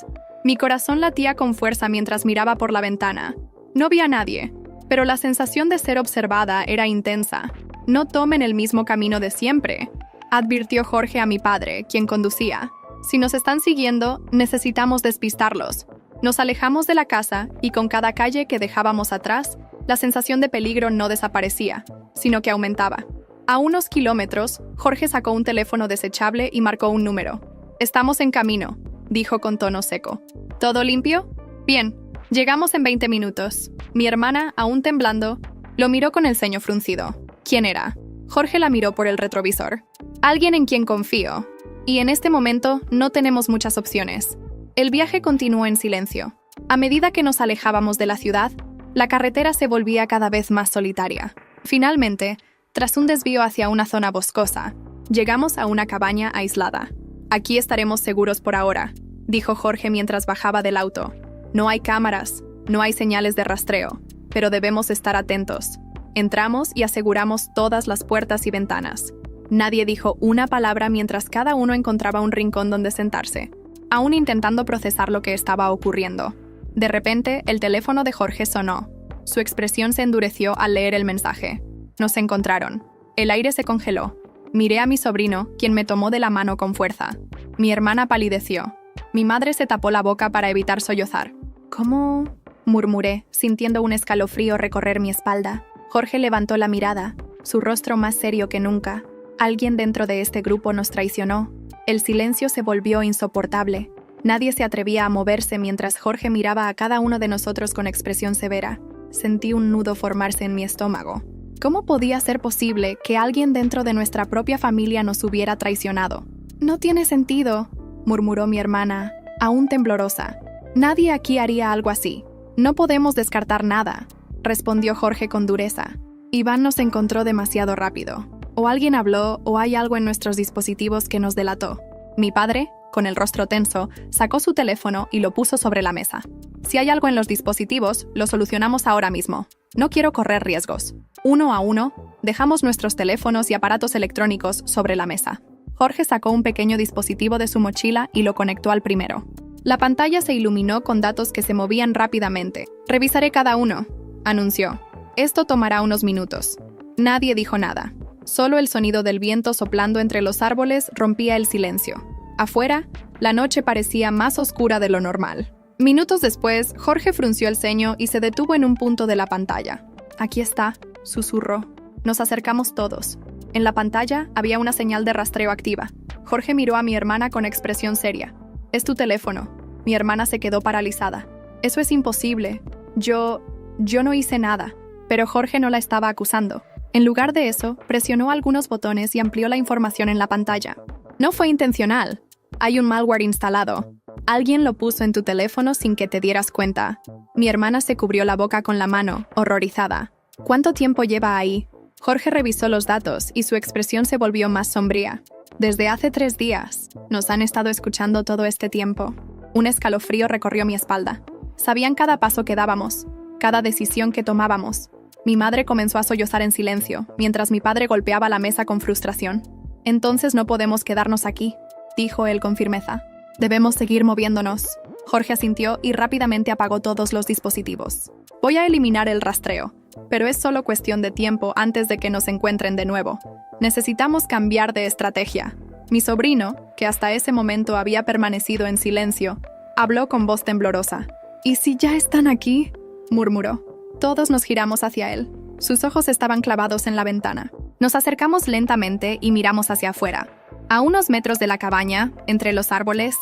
Mi corazón latía con fuerza mientras miraba por la ventana. No vi a nadie, pero la sensación de ser observada era intensa. No tomen el mismo camino de siempre, advirtió Jorge a mi padre, quien conducía. Si nos están siguiendo, necesitamos despistarlos. Nos alejamos de la casa y con cada calle que dejábamos atrás, la sensación de peligro no desaparecía, sino que aumentaba. A unos kilómetros, Jorge sacó un teléfono desechable y marcó un número. Estamos en camino, dijo con tono seco. ¿Todo limpio? Bien. Llegamos en 20 minutos. Mi hermana, aún temblando, lo miró con el ceño fruncido. ¿Quién era? Jorge la miró por el retrovisor. Alguien en quien confío. Y en este momento no tenemos muchas opciones. El viaje continuó en silencio. A medida que nos alejábamos de la ciudad, la carretera se volvía cada vez más solitaria. Finalmente, tras un desvío hacia una zona boscosa, llegamos a una cabaña aislada. Aquí estaremos seguros por ahora, dijo Jorge mientras bajaba del auto. No hay cámaras, no hay señales de rastreo, pero debemos estar atentos. Entramos y aseguramos todas las puertas y ventanas. Nadie dijo una palabra mientras cada uno encontraba un rincón donde sentarse, aún intentando procesar lo que estaba ocurriendo. De repente, el teléfono de Jorge sonó. Su expresión se endureció al leer el mensaje. Nos encontraron. El aire se congeló. Miré a mi sobrino, quien me tomó de la mano con fuerza. Mi hermana palideció. Mi madre se tapó la boca para evitar sollozar. ¿Cómo? Murmuré, sintiendo un escalofrío recorrer mi espalda. Jorge levantó la mirada, su rostro más serio que nunca. Alguien dentro de este grupo nos traicionó. El silencio se volvió insoportable. Nadie se atrevía a moverse mientras Jorge miraba a cada uno de nosotros con expresión severa. Sentí un nudo formarse en mi estómago. ¿Cómo podía ser posible que alguien dentro de nuestra propia familia nos hubiera traicionado? No tiene sentido, murmuró mi hermana, aún temblorosa. Nadie aquí haría algo así. No podemos descartar nada, respondió Jorge con dureza. Iván nos encontró demasiado rápido. O alguien habló o hay algo en nuestros dispositivos que nos delató. Mi padre, con el rostro tenso, sacó su teléfono y lo puso sobre la mesa. Si hay algo en los dispositivos, lo solucionamos ahora mismo. No quiero correr riesgos. Uno a uno, dejamos nuestros teléfonos y aparatos electrónicos sobre la mesa. Jorge sacó un pequeño dispositivo de su mochila y lo conectó al primero. La pantalla se iluminó con datos que se movían rápidamente. Revisaré cada uno, anunció. Esto tomará unos minutos. Nadie dijo nada. Solo el sonido del viento soplando entre los árboles rompía el silencio. Afuera, la noche parecía más oscura de lo normal. Minutos después, Jorge frunció el ceño y se detuvo en un punto de la pantalla. Aquí está, susurró. Nos acercamos todos. En la pantalla había una señal de rastreo activa. Jorge miró a mi hermana con expresión seria. «Es tu teléfono». Mi hermana se quedó paralizada. «Eso es imposible. Yo no hice nada». Pero Jorge no la estaba acusando. En lugar de eso, presionó algunos botones y amplió la información en la pantalla. «No fue intencional. Hay un malware instalado. Alguien lo puso en tu teléfono sin que te dieras cuenta». Mi hermana se cubrió la boca con la mano, horrorizada. «¿Cuánto tiempo lleva ahí?» Jorge revisó los datos y su expresión se volvió más sombría. «Desde hace 3 días. Nos han estado escuchando todo este tiempo». Un escalofrío recorrió mi espalda. Sabían cada paso que dábamos, cada decisión que tomábamos. Mi madre comenzó a sollozar en silencio, mientras mi padre golpeaba la mesa con frustración. «Entonces no podemos quedarnos aquí», dijo él con firmeza. «Debemos seguir moviéndonos». Jorge asintió y rápidamente apagó todos los dispositivos. «Voy a eliminar el rastreo, pero es solo cuestión de tiempo antes de que nos encuentren de nuevo. Necesitamos cambiar de estrategia». Mi sobrino, que hasta ese momento había permanecido en silencio, habló con voz temblorosa. «¿Y si ya están aquí?», murmuró. Todos nos giramos hacia él. Sus ojos estaban clavados en la ventana. Nos acercamos lentamente y miramos hacia afuera. A unos metros de la cabaña, entre los árboles,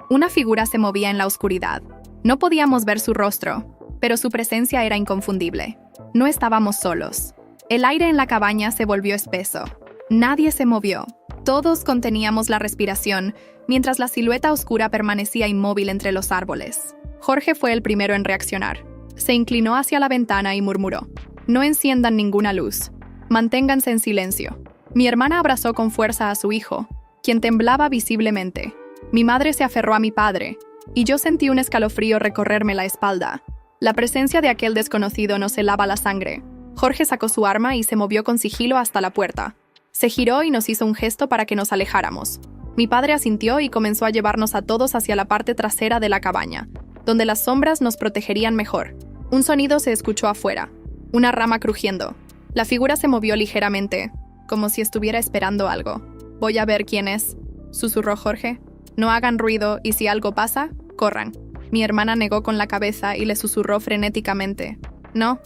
una figura se movía en la oscuridad. No podíamos ver su rostro, pero su presencia era inconfundible. No estábamos solos. El aire en la cabaña se volvió espeso. Nadie se movió. Todos conteníamos la respiración, mientras la silueta oscura permanecía inmóvil entre los árboles. Jorge fue el primero en reaccionar. Se inclinó hacia la ventana y murmuró: «No enciendan ninguna luz. Manténganse en silencio». Mi hermana abrazó con fuerza a su hijo, quien temblaba visiblemente. Mi madre se aferró a mi padre, y yo sentí un escalofrío recorrerme la espalda. La presencia de aquel desconocido nos helaba la sangre. Jorge sacó su arma y se movió con sigilo hasta la puerta. Se giró y nos hizo un gesto para que nos alejáramos. Mi padre asintió y comenzó a llevarnos a todos hacia la parte trasera de la cabaña, donde las sombras nos protegerían mejor. Un sonido se escuchó afuera, una rama crujiendo. La figura se movió ligeramente, como si estuviera esperando algo. «Voy a ver quién es», susurró Jorge. «No hagan ruido y si algo pasa, corran». Mi hermana negó con la cabeza y le susurró frenéticamente: No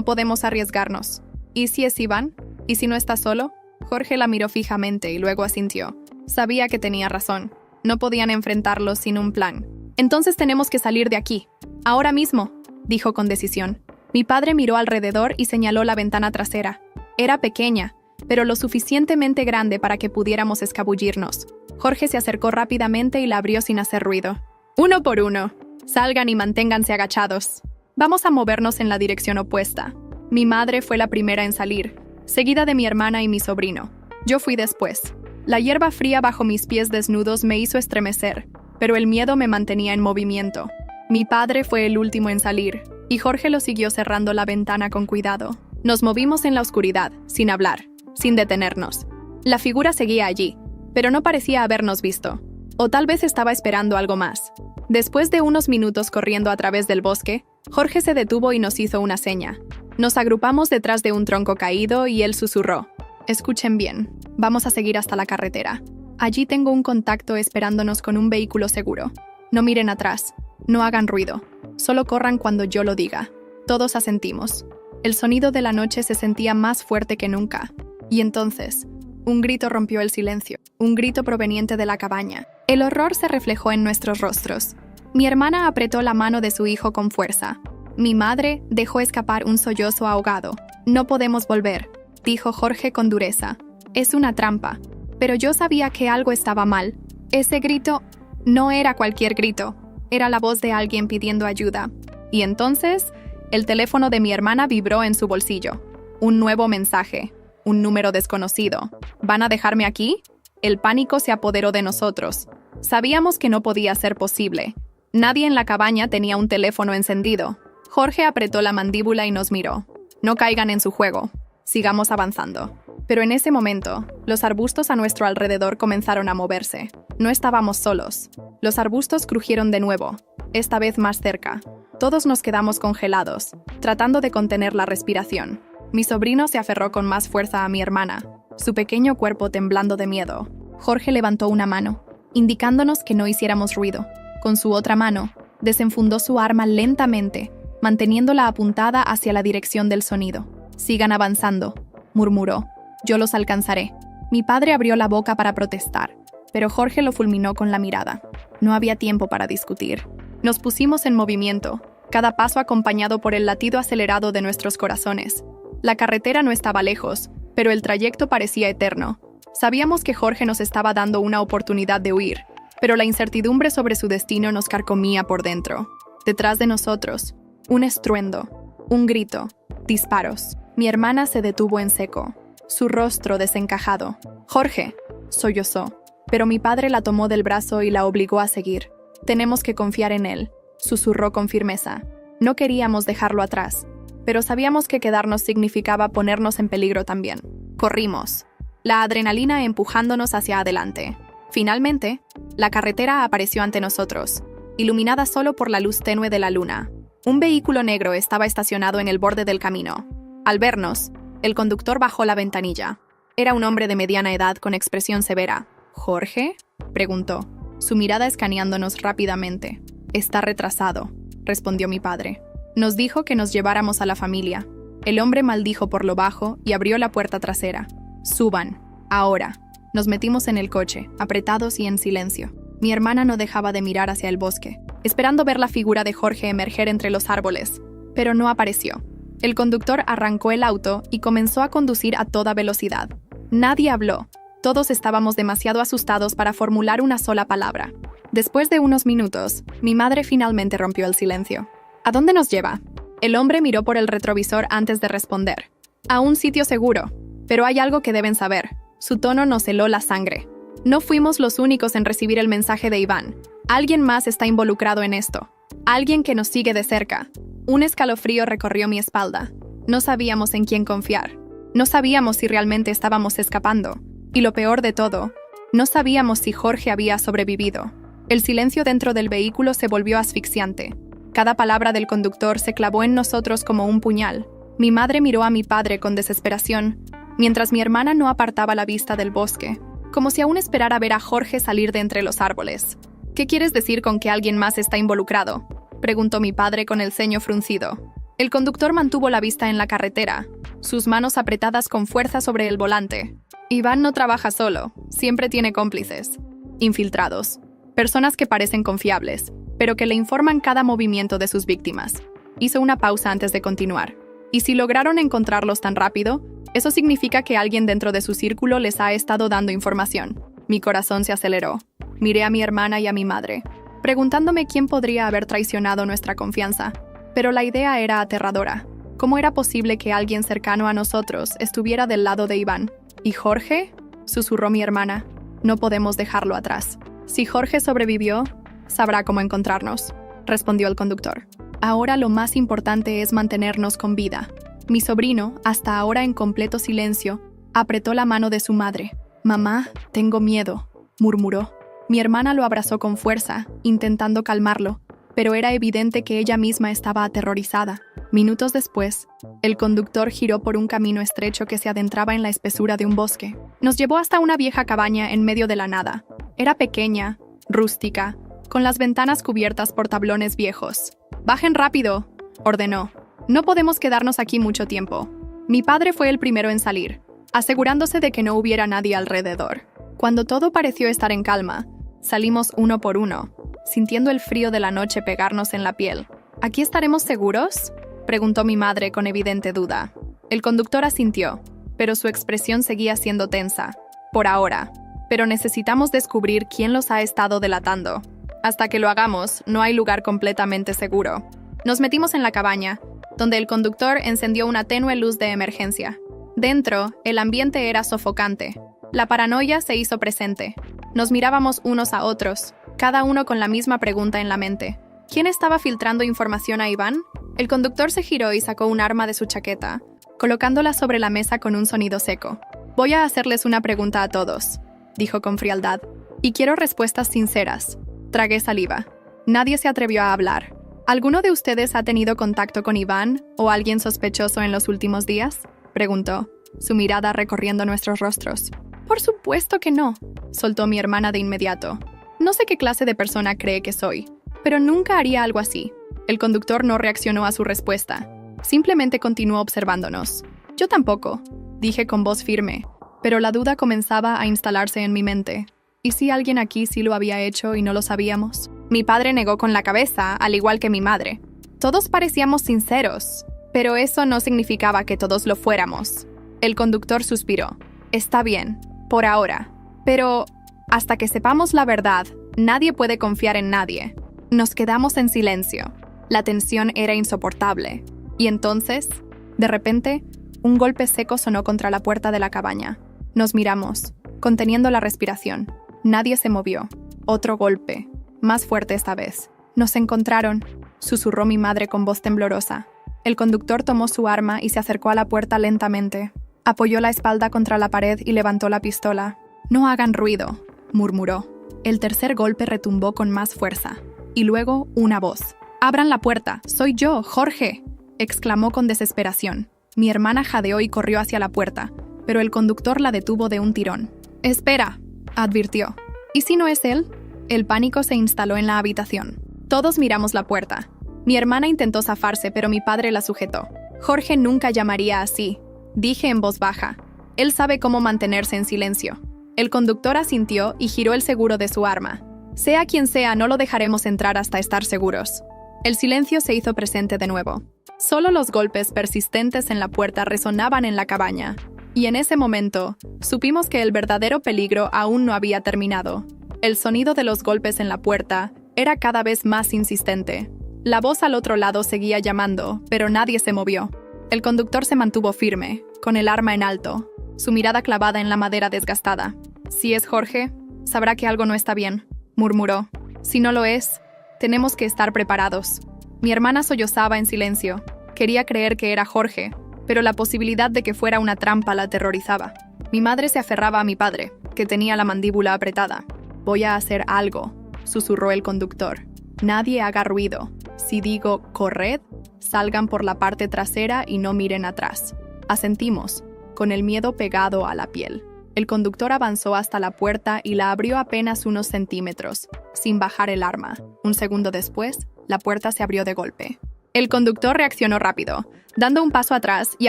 podemos arriesgarnos». «¿Y si es Iván? ¿Y si no está solo?» Jorge la miró fijamente y luego asintió. Sabía que tenía razón. No podían enfrentarlo sin un plan. «Entonces tenemos que salir de aquí. Ahora mismo», dijo con decisión. Mi padre miró alrededor y señaló la ventana trasera. Era pequeña, pero lo suficientemente grande para que pudiéramos escabullirnos. Jorge se acercó rápidamente y la abrió sin hacer ruido. «Uno por uno. Salgan y manténganse agachados. Vamos a movernos en la dirección opuesta». Mi madre fue la primera en salir, seguida de mi hermana y mi sobrino. Yo fui después. La hierba fría bajo mis pies desnudos me hizo estremecer, pero el miedo me mantenía en movimiento. Mi padre fue el último en salir, y Jorge lo siguió cerrando la ventana con cuidado. Nos movimos en la oscuridad, sin hablar, sin detenernos. La figura seguía allí, pero no parecía habernos visto. O tal vez estaba esperando algo más. Después de unos minutos corriendo a través del bosque, Jorge se detuvo y nos hizo una seña. Nos agrupamos detrás de un tronco caído y él susurró: «Escuchen bien, vamos a seguir hasta la carretera. Allí tengo un contacto esperándonos con un vehículo seguro. No miren atrás. No hagan ruido. Solo corran cuando yo lo diga. Todos asentimos. El sonido de la noche se sentía más fuerte que nunca. Y entonces, un grito rompió el silencio. Un grito proveniente de la cabaña. El horror se reflejó en nuestros rostros. Mi hermana apretó la mano de su hijo con fuerza. Mi madre dejó escapar un sollozo ahogado. No podemos volver, dijo Jorge con dureza. Es una trampa. Pero yo sabía que algo estaba mal. Ese grito no era cualquier grito. Era la voz de alguien pidiendo ayuda. Y entonces, el teléfono de mi hermana vibró en su bolsillo. Un nuevo mensaje. Un número desconocido. ¿Van a dejarme aquí? El pánico se apoderó de nosotros. Sabíamos que no podía ser posible. Nadie en la cabaña tenía un teléfono encendido. Jorge apretó la mandíbula y nos miró. No caigan en su juego. Sigamos avanzando. Pero en ese momento, los arbustos a nuestro alrededor comenzaron a moverse. No estábamos solos. Los arbustos crujieron de nuevo, esta vez más cerca. Todos nos quedamos congelados, tratando de contener la respiración. Mi sobrino se aferró con más fuerza a mi hermana, su pequeño cuerpo temblando de miedo. Jorge levantó una mano, indicándonos que no hiciéramos ruido. Con su otra mano, desenfundó su arma lentamente, manteniéndola apuntada hacia la dirección del sonido. «Sigan avanzando», murmuró. «Yo los alcanzaré». Mi padre abrió la boca para protestar, pero Jorge lo fulminó con la mirada. No había tiempo para discutir. Nos pusimos en movimiento, cada paso acompañado por el latido acelerado de nuestros corazones. La carretera no estaba lejos, pero el trayecto parecía eterno. Sabíamos que Jorge nos estaba dando una oportunidad de huir, pero la incertidumbre sobre su destino nos carcomía por dentro. Detrás de nosotros, un estruendo, un grito, disparos. Mi hermana se detuvo en seco, su rostro desencajado. «Jorge», sollozó, pero mi padre la tomó del brazo y la obligó a seguir. «Tenemos que confiar en él», susurró con firmeza. No queríamos dejarlo atrás, pero sabíamos que quedarnos significaba ponernos en peligro también. Corrimos, la adrenalina empujándonos hacia adelante. Finalmente, la carretera apareció ante nosotros, iluminada solo por la luz tenue de la luna. Un vehículo negro estaba estacionado en el borde del camino. Al vernos, el conductor bajó la ventanilla. Era un hombre de mediana edad con expresión severa. «¿Jorge?», preguntó, su mirada escaneándonos rápidamente. «Está retrasado», respondió mi padre. Nos dijo que nos lleváramos a la familia. El hombre maldijo por lo bajo y abrió la puerta trasera. «Suban, ahora». Nos metimos en el coche, apretados y en silencio. Mi hermana no dejaba de mirar hacia el bosque, esperando ver la figura de Jorge emerger entre los árboles. Pero no apareció. El conductor arrancó el auto y comenzó a conducir a toda velocidad. Nadie habló. Todos estábamos demasiado asustados para formular una sola palabra. Después de unos minutos, mi madre finalmente rompió el silencio. «¿A dónde nos lleva?». El hombre miró por el retrovisor antes de responder. «A un sitio seguro. Pero hay algo que deben saber». Su tono nos heló la sangre. No fuimos los únicos en recibir el mensaje de Iván. Alguien más está involucrado en esto. Alguien que nos sigue de cerca. Un escalofrío recorrió mi espalda. No sabíamos en quién confiar. No sabíamos si realmente estábamos escapando. Y lo peor de todo, no sabíamos si Jorge había sobrevivido. El silencio dentro del vehículo se volvió asfixiante. Cada palabra del conductor se clavó en nosotros como un puñal. Mi madre miró a mi padre con desesperación, mientras mi hermana no apartaba la vista del bosque, como si aún esperara ver a Jorge salir de entre los árboles. «¿Qué quieres decir con que alguien más está involucrado?», preguntó mi padre con el ceño fruncido. El conductor mantuvo la vista en la carretera, sus manos apretadas con fuerza sobre el volante. «Iván no trabaja solo, siempre tiene cómplices. Infiltrados. Personas que parecen confiables, pero que le informan cada movimiento de sus víctimas». Hizo una pausa antes de continuar. «Y si lograron encontrarlos tan rápido, eso significa que alguien dentro de su círculo les ha estado dando información». Mi corazón se aceleró. Miré a mi hermana y a mi madre, preguntándome quién podría haber traicionado nuestra confianza. Pero la idea era aterradora. ¿Cómo era posible que alguien cercano a nosotros estuviera del lado de Iván? ¿Y Jorge?, susurró mi hermana. «No podemos dejarlo atrás. Si Jorge sobrevivió, sabrá cómo encontrarnos», respondió el conductor. «Ahora lo más importante es mantenernos con vida». Mi sobrino, hasta ahora en completo silencio, apretó la mano de su madre. «Mamá, tengo miedo», murmuró. Mi hermana lo abrazó con fuerza, intentando calmarlo, pero era evidente que ella misma estaba aterrorizada. Minutos después, el conductor giró por un camino estrecho que se adentraba en la espesura de un bosque. Nos llevó hasta una vieja cabaña en medio de la nada. Era pequeña, rústica, con las ventanas cubiertas por tablones viejos. «Bajen rápido», ordenó. «No podemos quedarnos aquí mucho tiempo». Mi padre fue el primero en salir, asegurándose de que no hubiera nadie alrededor. Cuando todo pareció estar en calma, salimos uno por uno, sintiendo el frío de la noche pegarnos en la piel. «¿Aquí estaremos seguros?», preguntó mi madre con evidente duda. El conductor asintió, pero su expresión seguía siendo tensa. «Por ahora. Pero necesitamos descubrir quién los ha estado delatando. Hasta que lo hagamos, no hay lugar completamente seguro». Nos metimos en la cabaña, donde el conductor encendió una tenue luz de emergencia. Dentro, el ambiente era sofocante. La paranoia se hizo presente. Nos mirábamos unos a otros, cada uno con la misma pregunta en la mente. ¿Quién estaba filtrando información a Iván? El conductor se giró y sacó un arma de su chaqueta, colocándola sobre la mesa con un sonido seco. «Voy a hacerles una pregunta a todos», dijo con frialdad, «y quiero respuestas sinceras». Tragué saliva. Nadie se atrevió a hablar. «¿Alguno de ustedes ha tenido contacto con Iván o alguien sospechoso en los últimos días?», preguntó, su mirada recorriendo nuestros rostros. «Por supuesto que no», soltó mi hermana de inmediato. «No sé qué clase de persona cree que soy, pero nunca haría algo así». El conductor no reaccionó a su respuesta. Simplemente continuó observándonos. «Yo tampoco», dije con voz firme, pero la duda comenzaba a instalarse en mi mente. ¿Y si alguien aquí sí lo había hecho y no lo sabíamos? Mi padre negó con la cabeza, al igual que mi madre. Todos parecíamos sinceros, pero eso no significaba que todos lo fuéramos. El conductor suspiró. «Está bien, por ahora. Pero, hasta que sepamos la verdad, nadie puede confiar en nadie». Nos quedamos en silencio. La tensión era insoportable. Y entonces, de repente, un golpe seco sonó contra la puerta de la cabaña. Nos miramos, conteniendo la respiración. Nadie se movió. Otro golpe, más fuerte esta vez. «Nos encontraron», susurró mi madre con voz temblorosa. El conductor tomó su arma y se acercó a la puerta lentamente. Apoyó la espalda contra la pared y levantó la pistola. «No hagan ruido», murmuró. El tercer golpe retumbó con más fuerza. Y luego una voz. «¡Abran la puerta! ¡Soy yo, Jorge!», exclamó con desesperación. Mi hermana jadeó y corrió hacia la puerta, pero el conductor la detuvo de un tirón. «Espera», advirtió. «¿Y si no es él?». El pánico se instaló en la habitación. Todos miramos la puerta. Mi hermana intentó zafarse, pero mi padre la sujetó. «Jorge nunca llamaría así», dije en voz baja. «Él sabe cómo mantenerse en silencio». El conductor asintió y giró el seguro de su arma. «Sea quien sea, no lo dejaremos entrar hasta estar seguros». El silencio se hizo presente de nuevo. Solo los golpes persistentes en la puerta resonaban en la cabaña. Y en ese momento, supimos que el verdadero peligro aún no había terminado. El sonido de los golpes en la puerta era cada vez más insistente. La voz al otro lado seguía llamando, pero nadie se movió. El conductor se mantuvo firme, con el arma en alto, su mirada clavada en la madera desgastada. «Si es Jorge, sabrá que algo no está bien», murmuró. «Si no lo es, tenemos que estar preparados». Mi hermana sollozaba en silencio. Quería creer que era Jorge, pero la posibilidad de que fuera una trampa la aterrorizaba. Mi madre se aferraba a mi padre, que tenía la mandíbula apretada. «Voy a hacer algo», susurró el conductor. «Nadie haga ruido. Si digo corred, salgan por la parte trasera y no miren atrás». Asentimos, con el miedo pegado a la piel. El conductor avanzó hasta la puerta y la abrió apenas unos centímetros, sin bajar el arma. Un segundo después, la puerta se abrió de golpe. El conductor reaccionó rápido, dando un paso atrás y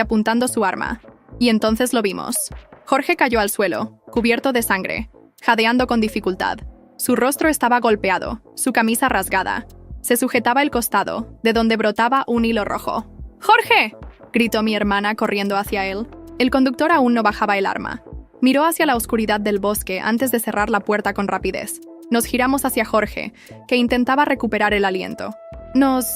apuntando su arma. Y entonces lo vimos. Jorge cayó al suelo, cubierto de sangre, jadeando con dificultad. Su rostro estaba golpeado, su camisa rasgada. Se sujetaba el costado, de donde brotaba un hilo rojo. «¡Jorge!», gritó mi hermana corriendo hacia él. El conductor aún no bajaba el arma. Miró hacia la oscuridad del bosque antes de cerrar la puerta con rapidez. Nos giramos hacia Jorge, que intentaba recuperar el aliento. «Nos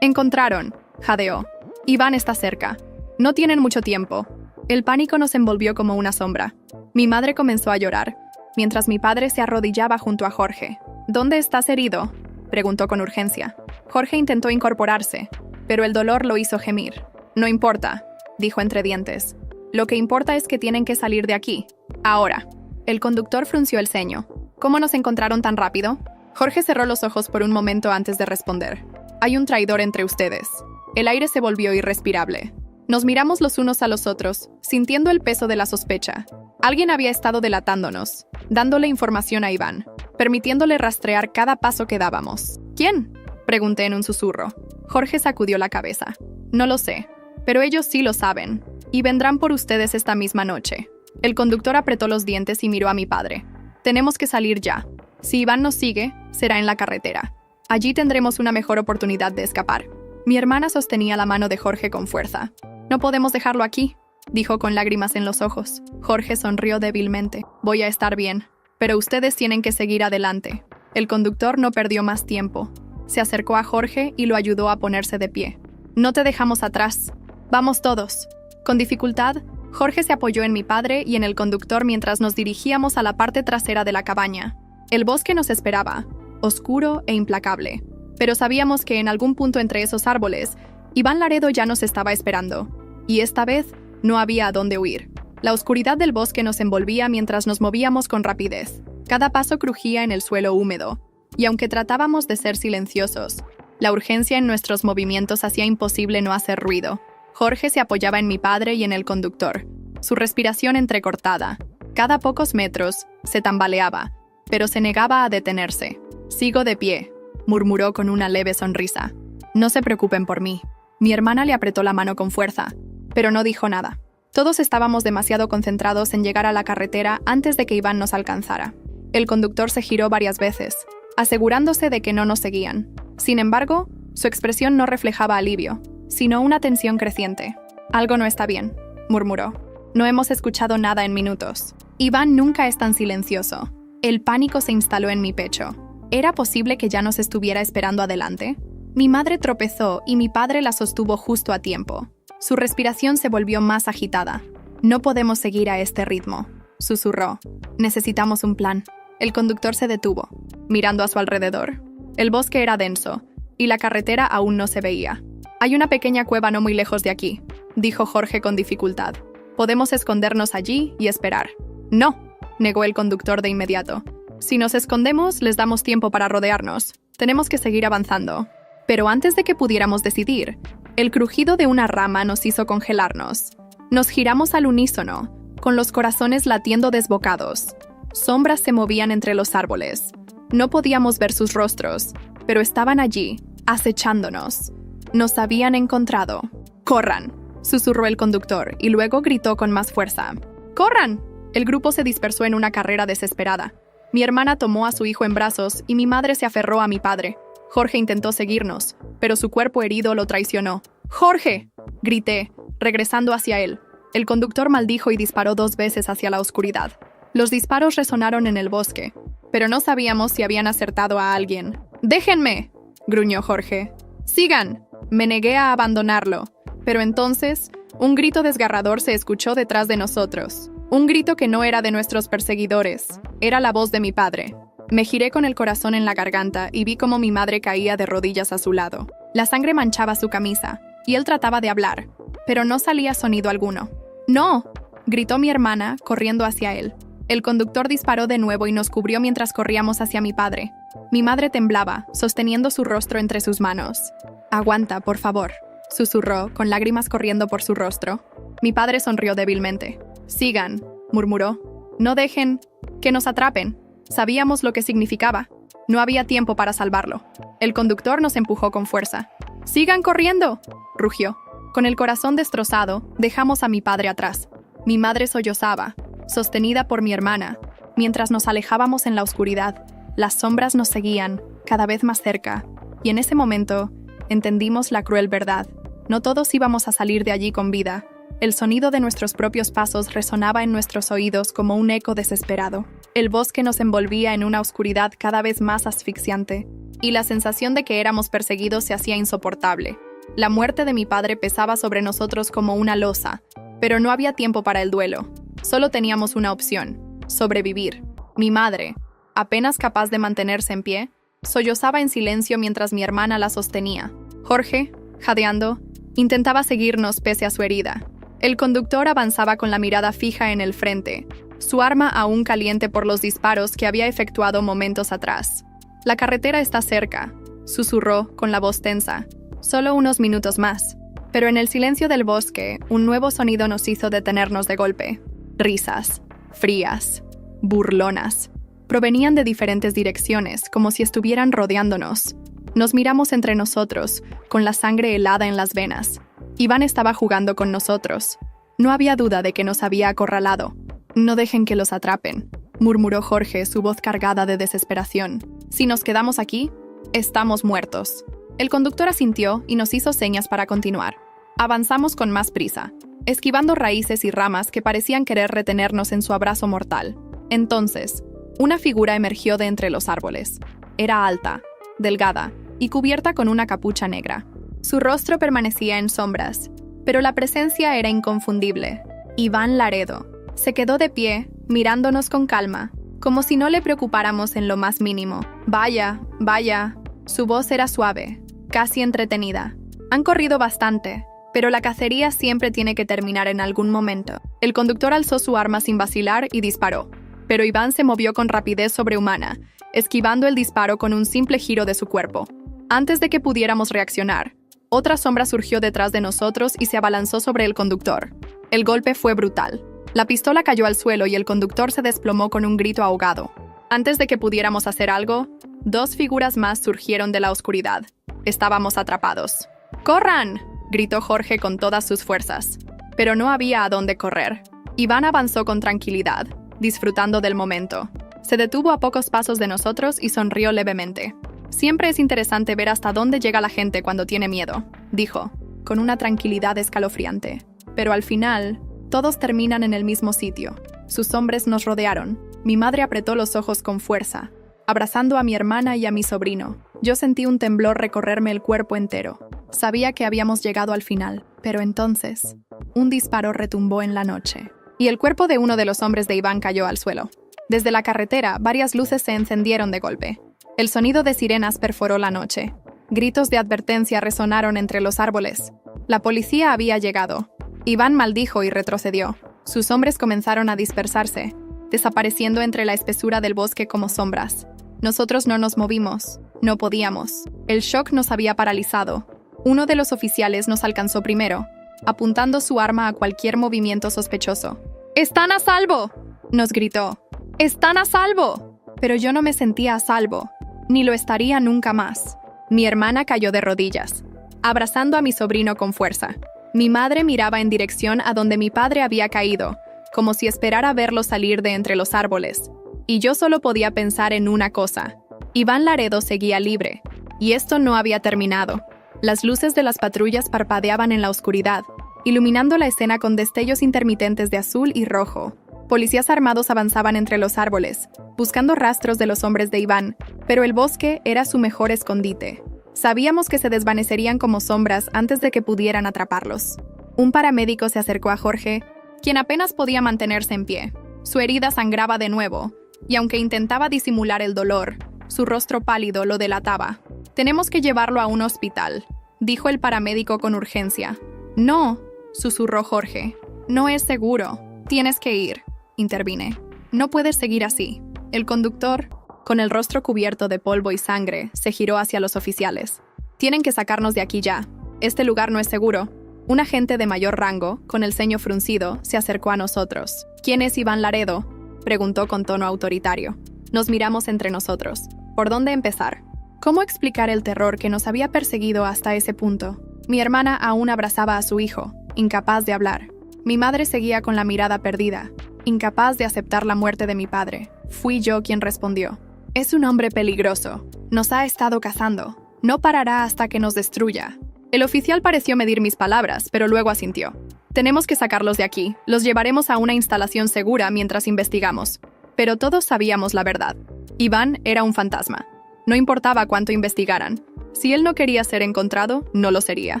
encontraron», jadeó. «Iván está cerca. No tienen mucho tiempo». El pánico nos envolvió como una sombra. Mi madre comenzó a llorar, mientras mi padre se arrodillaba junto a Jorge. «¿Dónde estás herido?», preguntó con urgencia. Jorge intentó incorporarse, pero el dolor lo hizo gemir. «No importa», dijo entre dientes. «Lo que importa es que tienen que salir de aquí. Ahora». El conductor frunció el ceño. «¿Cómo nos encontraron tan rápido?». Jorge cerró los ojos por un momento antes de responder. Hay un traidor entre ustedes. El aire se volvió irrespirable. Nos miramos los unos a los otros, sintiendo el peso de la sospecha. Alguien había estado delatándonos, dándole información a Iván, permitiéndole rastrear cada paso que dábamos. ¿Quién?, pregunté en un susurro. Jorge sacudió la cabeza. No lo sé, pero ellos sí lo saben, y vendrán por ustedes esta misma noche. El conductor apretó los dientes y miró a mi padre. Tenemos que salir ya. Si Iván nos sigue, será en la carretera. Allí tendremos una mejor oportunidad de escapar. Mi hermana sostenía la mano de Jorge con fuerza. No podemos dejarlo aquí, dijo con lágrimas en los ojos. Jorge sonrió débilmente. Voy a estar bien, pero ustedes tienen que seguir adelante. El conductor no perdió más tiempo. Se acercó a Jorge y lo ayudó a ponerse de pie. No te dejamos atrás. Vamos todos. Con dificultad, Jorge se apoyó en mi padre y en el conductor mientras nos dirigíamos a la parte trasera de la cabaña. El bosque nos esperaba, oscuro e implacable. Pero sabíamos que en algún punto entre esos árboles, Iván Laredo ya nos estaba esperando. Y esta vez, no había a dónde huir. La oscuridad del bosque nos envolvía mientras nos movíamos con rapidez. Cada paso crujía en el suelo húmedo. Y aunque tratábamos de ser silenciosos, la urgencia en nuestros movimientos hacía imposible no hacer ruido. Jorge se apoyaba en mi padre y en el conductor, su respiración entrecortada. Cada pocos metros se tambaleaba, pero se negaba a detenerse. Sigo de pie, murmuró con una leve sonrisa. No se preocupen por mí. Mi hermana le apretó la mano con fuerza, pero no dijo nada. Todos estábamos demasiado concentrados en llegar a la carretera antes de que Iván nos alcanzara. El conductor se giró varias veces, asegurándose de que no nos seguían. Sin embargo, su expresión no reflejaba alivio, sino una tensión creciente. Algo no está bien, murmuró. No hemos escuchado nada en minutos. Iván nunca es tan silencioso. El pánico se instaló en mi pecho. ¿Era posible que ya nos estuviera esperando adelante? Mi madre tropezó y mi padre la sostuvo justo a tiempo. Su respiración se volvió más agitada. No podemos seguir a este ritmo, susurró. Necesitamos un plan. El conductor se detuvo, mirando a su alrededor. El bosque era denso, y la carretera aún no se veía. Hay una pequeña cueva no muy lejos de aquí, dijo Jorge con dificultad. Podemos escondernos allí y esperar. No, negó el conductor de inmediato. Si nos escondemos, les damos tiempo para rodearnos. Tenemos que seguir avanzando. Pero antes de que pudiéramos decidir, el crujido de una rama nos hizo congelarnos. Nos giramos al unísono, con los corazones latiendo desbocados. Sombras se movían entre los árboles. No podíamos ver sus rostros, pero estaban allí, acechándonos. Nos habían encontrado. ¡Corran!, susurró el conductor y luego gritó con más fuerza. ¡Corran! El grupo se dispersó en una carrera desesperada. Mi hermana tomó a su hijo en brazos y mi madre se aferró a mi padre. Jorge intentó seguirnos, pero su cuerpo herido lo traicionó. ¡Jorge!, grité, regresando hacia él. El conductor maldijo y disparó 2 veces hacia la oscuridad. Los disparos resonaron en el bosque, pero no sabíamos si habían acertado a alguien. ¡Déjenme!, gruñó Jorge. ¡Sigan! Me negué a abandonarlo, pero entonces, un grito desgarrador se escuchó detrás de nosotros. Un grito que no era de nuestros perseguidores, era la voz de mi padre. Me giré con el corazón en la garganta y vi cómo mi madre caía de rodillas a su lado. La sangre manchaba su camisa, y él trataba de hablar, pero no salía sonido alguno. ¡No!, gritó mi hermana, corriendo hacia él. El conductor disparó de nuevo y nos cubrió mientras corríamos hacia mi padre. Mi madre temblaba, sosteniendo su rostro entre sus manos. «Aguanta, por favor», susurró, con lágrimas corriendo por su rostro. Mi padre sonrió débilmente. «Sigan», murmuró. «No dejen que nos atrapen». Sabíamos lo que significaba. No había tiempo para salvarlo. El conductor nos empujó con fuerza. «¡Sigan corriendo!», rugió. Con el corazón destrozado, dejamos a mi padre atrás. Mi madre sollozaba, sostenida por mi hermana. Mientras nos alejábamos en la oscuridad, las sombras nos seguían, cada vez más cerca. Y en ese momento, entendimos la cruel verdad. No todos íbamos a salir de allí con vida. El sonido de nuestros propios pasos resonaba en nuestros oídos como un eco desesperado. El bosque nos envolvía en una oscuridad cada vez más asfixiante, y la sensación de que éramos perseguidos se hacía insoportable. La muerte de mi padre pesaba sobre nosotros como una losa, pero no había tiempo para el duelo. Solo teníamos una opción: sobrevivir. Mi madre, apenas capaz de mantenerse en pie, sollozaba en silencio mientras mi hermana la sostenía. Jorge, jadeando, intentaba seguirnos pese a su herida. El conductor avanzaba con la mirada fija en el frente, su arma aún caliente por los disparos que había efectuado momentos atrás. La carretera está cerca, susurró con la voz tensa. Solo unos minutos más. Pero en el silencio del bosque, un nuevo sonido nos hizo detenernos de golpe. Risas, frías, burlonas. Provenían de diferentes direcciones, como si estuvieran rodeándonos. Nos miramos entre nosotros, con la sangre helada en las venas. Iván estaba jugando con nosotros. No había duda de que nos había acorralado. No dejen que los atrapen, murmuró Jorge, su voz cargada de desesperación. Si nos quedamos aquí, estamos muertos. El conductor asintió y nos hizo señas para continuar. Avanzamos con más prisa, esquivando raíces y ramas que parecían querer retenernos en su abrazo mortal. Entonces, una figura emergió de entre los árboles. Era alta, delgada y cubierta con una capucha negra. Su rostro permanecía en sombras, pero la presencia era inconfundible. Iván Laredo. Se quedó de pie, mirándonos con calma, como si no le preocupáramos en lo más mínimo. Vaya, vaya. Su voz era suave, casi entretenida. Han corrido bastante, pero la cacería siempre tiene que terminar en algún momento. El conductor alzó su arma sin vacilar y disparó, pero Iván se movió con rapidez sobrehumana, esquivando el disparo con un simple giro de su cuerpo. Antes de que pudiéramos reaccionar, otra sombra surgió detrás de nosotros y se abalanzó sobre el conductor. El golpe fue brutal. La pistola cayó al suelo y el conductor se desplomó con un grito ahogado. Antes de que pudiéramos hacer algo, dos figuras más surgieron de la oscuridad. Estábamos atrapados. ¡Corran!, gritó Jorge con todas sus fuerzas. Pero no había a dónde correr. Iván avanzó con tranquilidad, disfrutando del momento. Se detuvo a pocos pasos de nosotros y sonrió levemente. Siempre es interesante ver hasta dónde llega la gente cuando tiene miedo, dijo, con una tranquilidad escalofriante. Pero al final, todos terminan en el mismo sitio. Sus hombres nos rodearon. Mi madre apretó los ojos con fuerza, abrazando a mi hermana y a mi sobrino. Yo sentí un temblor recorrerme el cuerpo entero. Sabía que habíamos llegado al final, pero entonces, un disparo retumbó en la noche, y el cuerpo de uno de los hombres de Iván cayó al suelo. Desde la carretera, varias luces se encendieron de golpe. El sonido de sirenas perforó la noche. Gritos de advertencia resonaron entre los árboles. La policía había llegado. Iván maldijo y retrocedió. Sus hombres comenzaron a dispersarse, desapareciendo entre la espesura del bosque como sombras. Nosotros no nos movimos. No podíamos. El shock nos había paralizado. Uno de los oficiales nos alcanzó primero, apuntando su arma a cualquier movimiento sospechoso. ¡Están a salvo!, nos gritó. ¡Están a salvo! Pero yo no me sentía a salvo, ni lo estaría nunca más. Mi hermana cayó de rodillas, abrazando a mi sobrino con fuerza. Mi madre miraba en dirección a donde mi padre había caído, como si esperara verlo salir de entre los árboles. Y yo solo podía pensar en una cosa. Iván Laredo seguía libre, y esto no había terminado. Las luces de las patrullas parpadeaban en la oscuridad, iluminando la escena con destellos intermitentes de azul y rojo. Policías armados avanzaban entre los árboles, buscando rastros de los hombres de Iván, pero el bosque era su mejor escondite. Sabíamos que se desvanecerían como sombras antes de que pudieran atraparlos. Un paramédico se acercó a Jorge, quien apenas podía mantenerse en pie. Su herida sangraba de nuevo, y aunque intentaba disimular el dolor, su rostro pálido lo delataba. «Tenemos que llevarlo a un hospital», dijo el paramédico con urgencia. «No», susurró Jorge. «No es seguro. Tienes que ir», intervine. «No puedes seguir así». El conductor, con el rostro cubierto de polvo y sangre, se giró hacia los oficiales. «Tienen que sacarnos de aquí ya. Este lugar no es seguro». Un agente de mayor rango, con el ceño fruncido, se acercó a nosotros. «¿Quién es Iván Laredo?», preguntó con tono autoritario. Nos miramos entre nosotros. ¿Por dónde empezar? ¿Cómo explicar el terror que nos había perseguido hasta ese punto? Mi hermana aún abrazaba a su hijo, incapaz de hablar. Mi madre seguía con la mirada perdida, incapaz de aceptar la muerte de mi padre. Fui yo quien respondió. «Es un hombre peligroso. Nos ha estado cazando. No parará hasta que nos destruya». El oficial pareció medir mis palabras, pero luego asintió. «Tenemos que sacarlos de aquí. Los llevaremos a una instalación segura mientras investigamos». Pero todos sabíamos la verdad. Iván era un fantasma. No importaba cuánto investigaran. Si él no quería ser encontrado, no lo sería.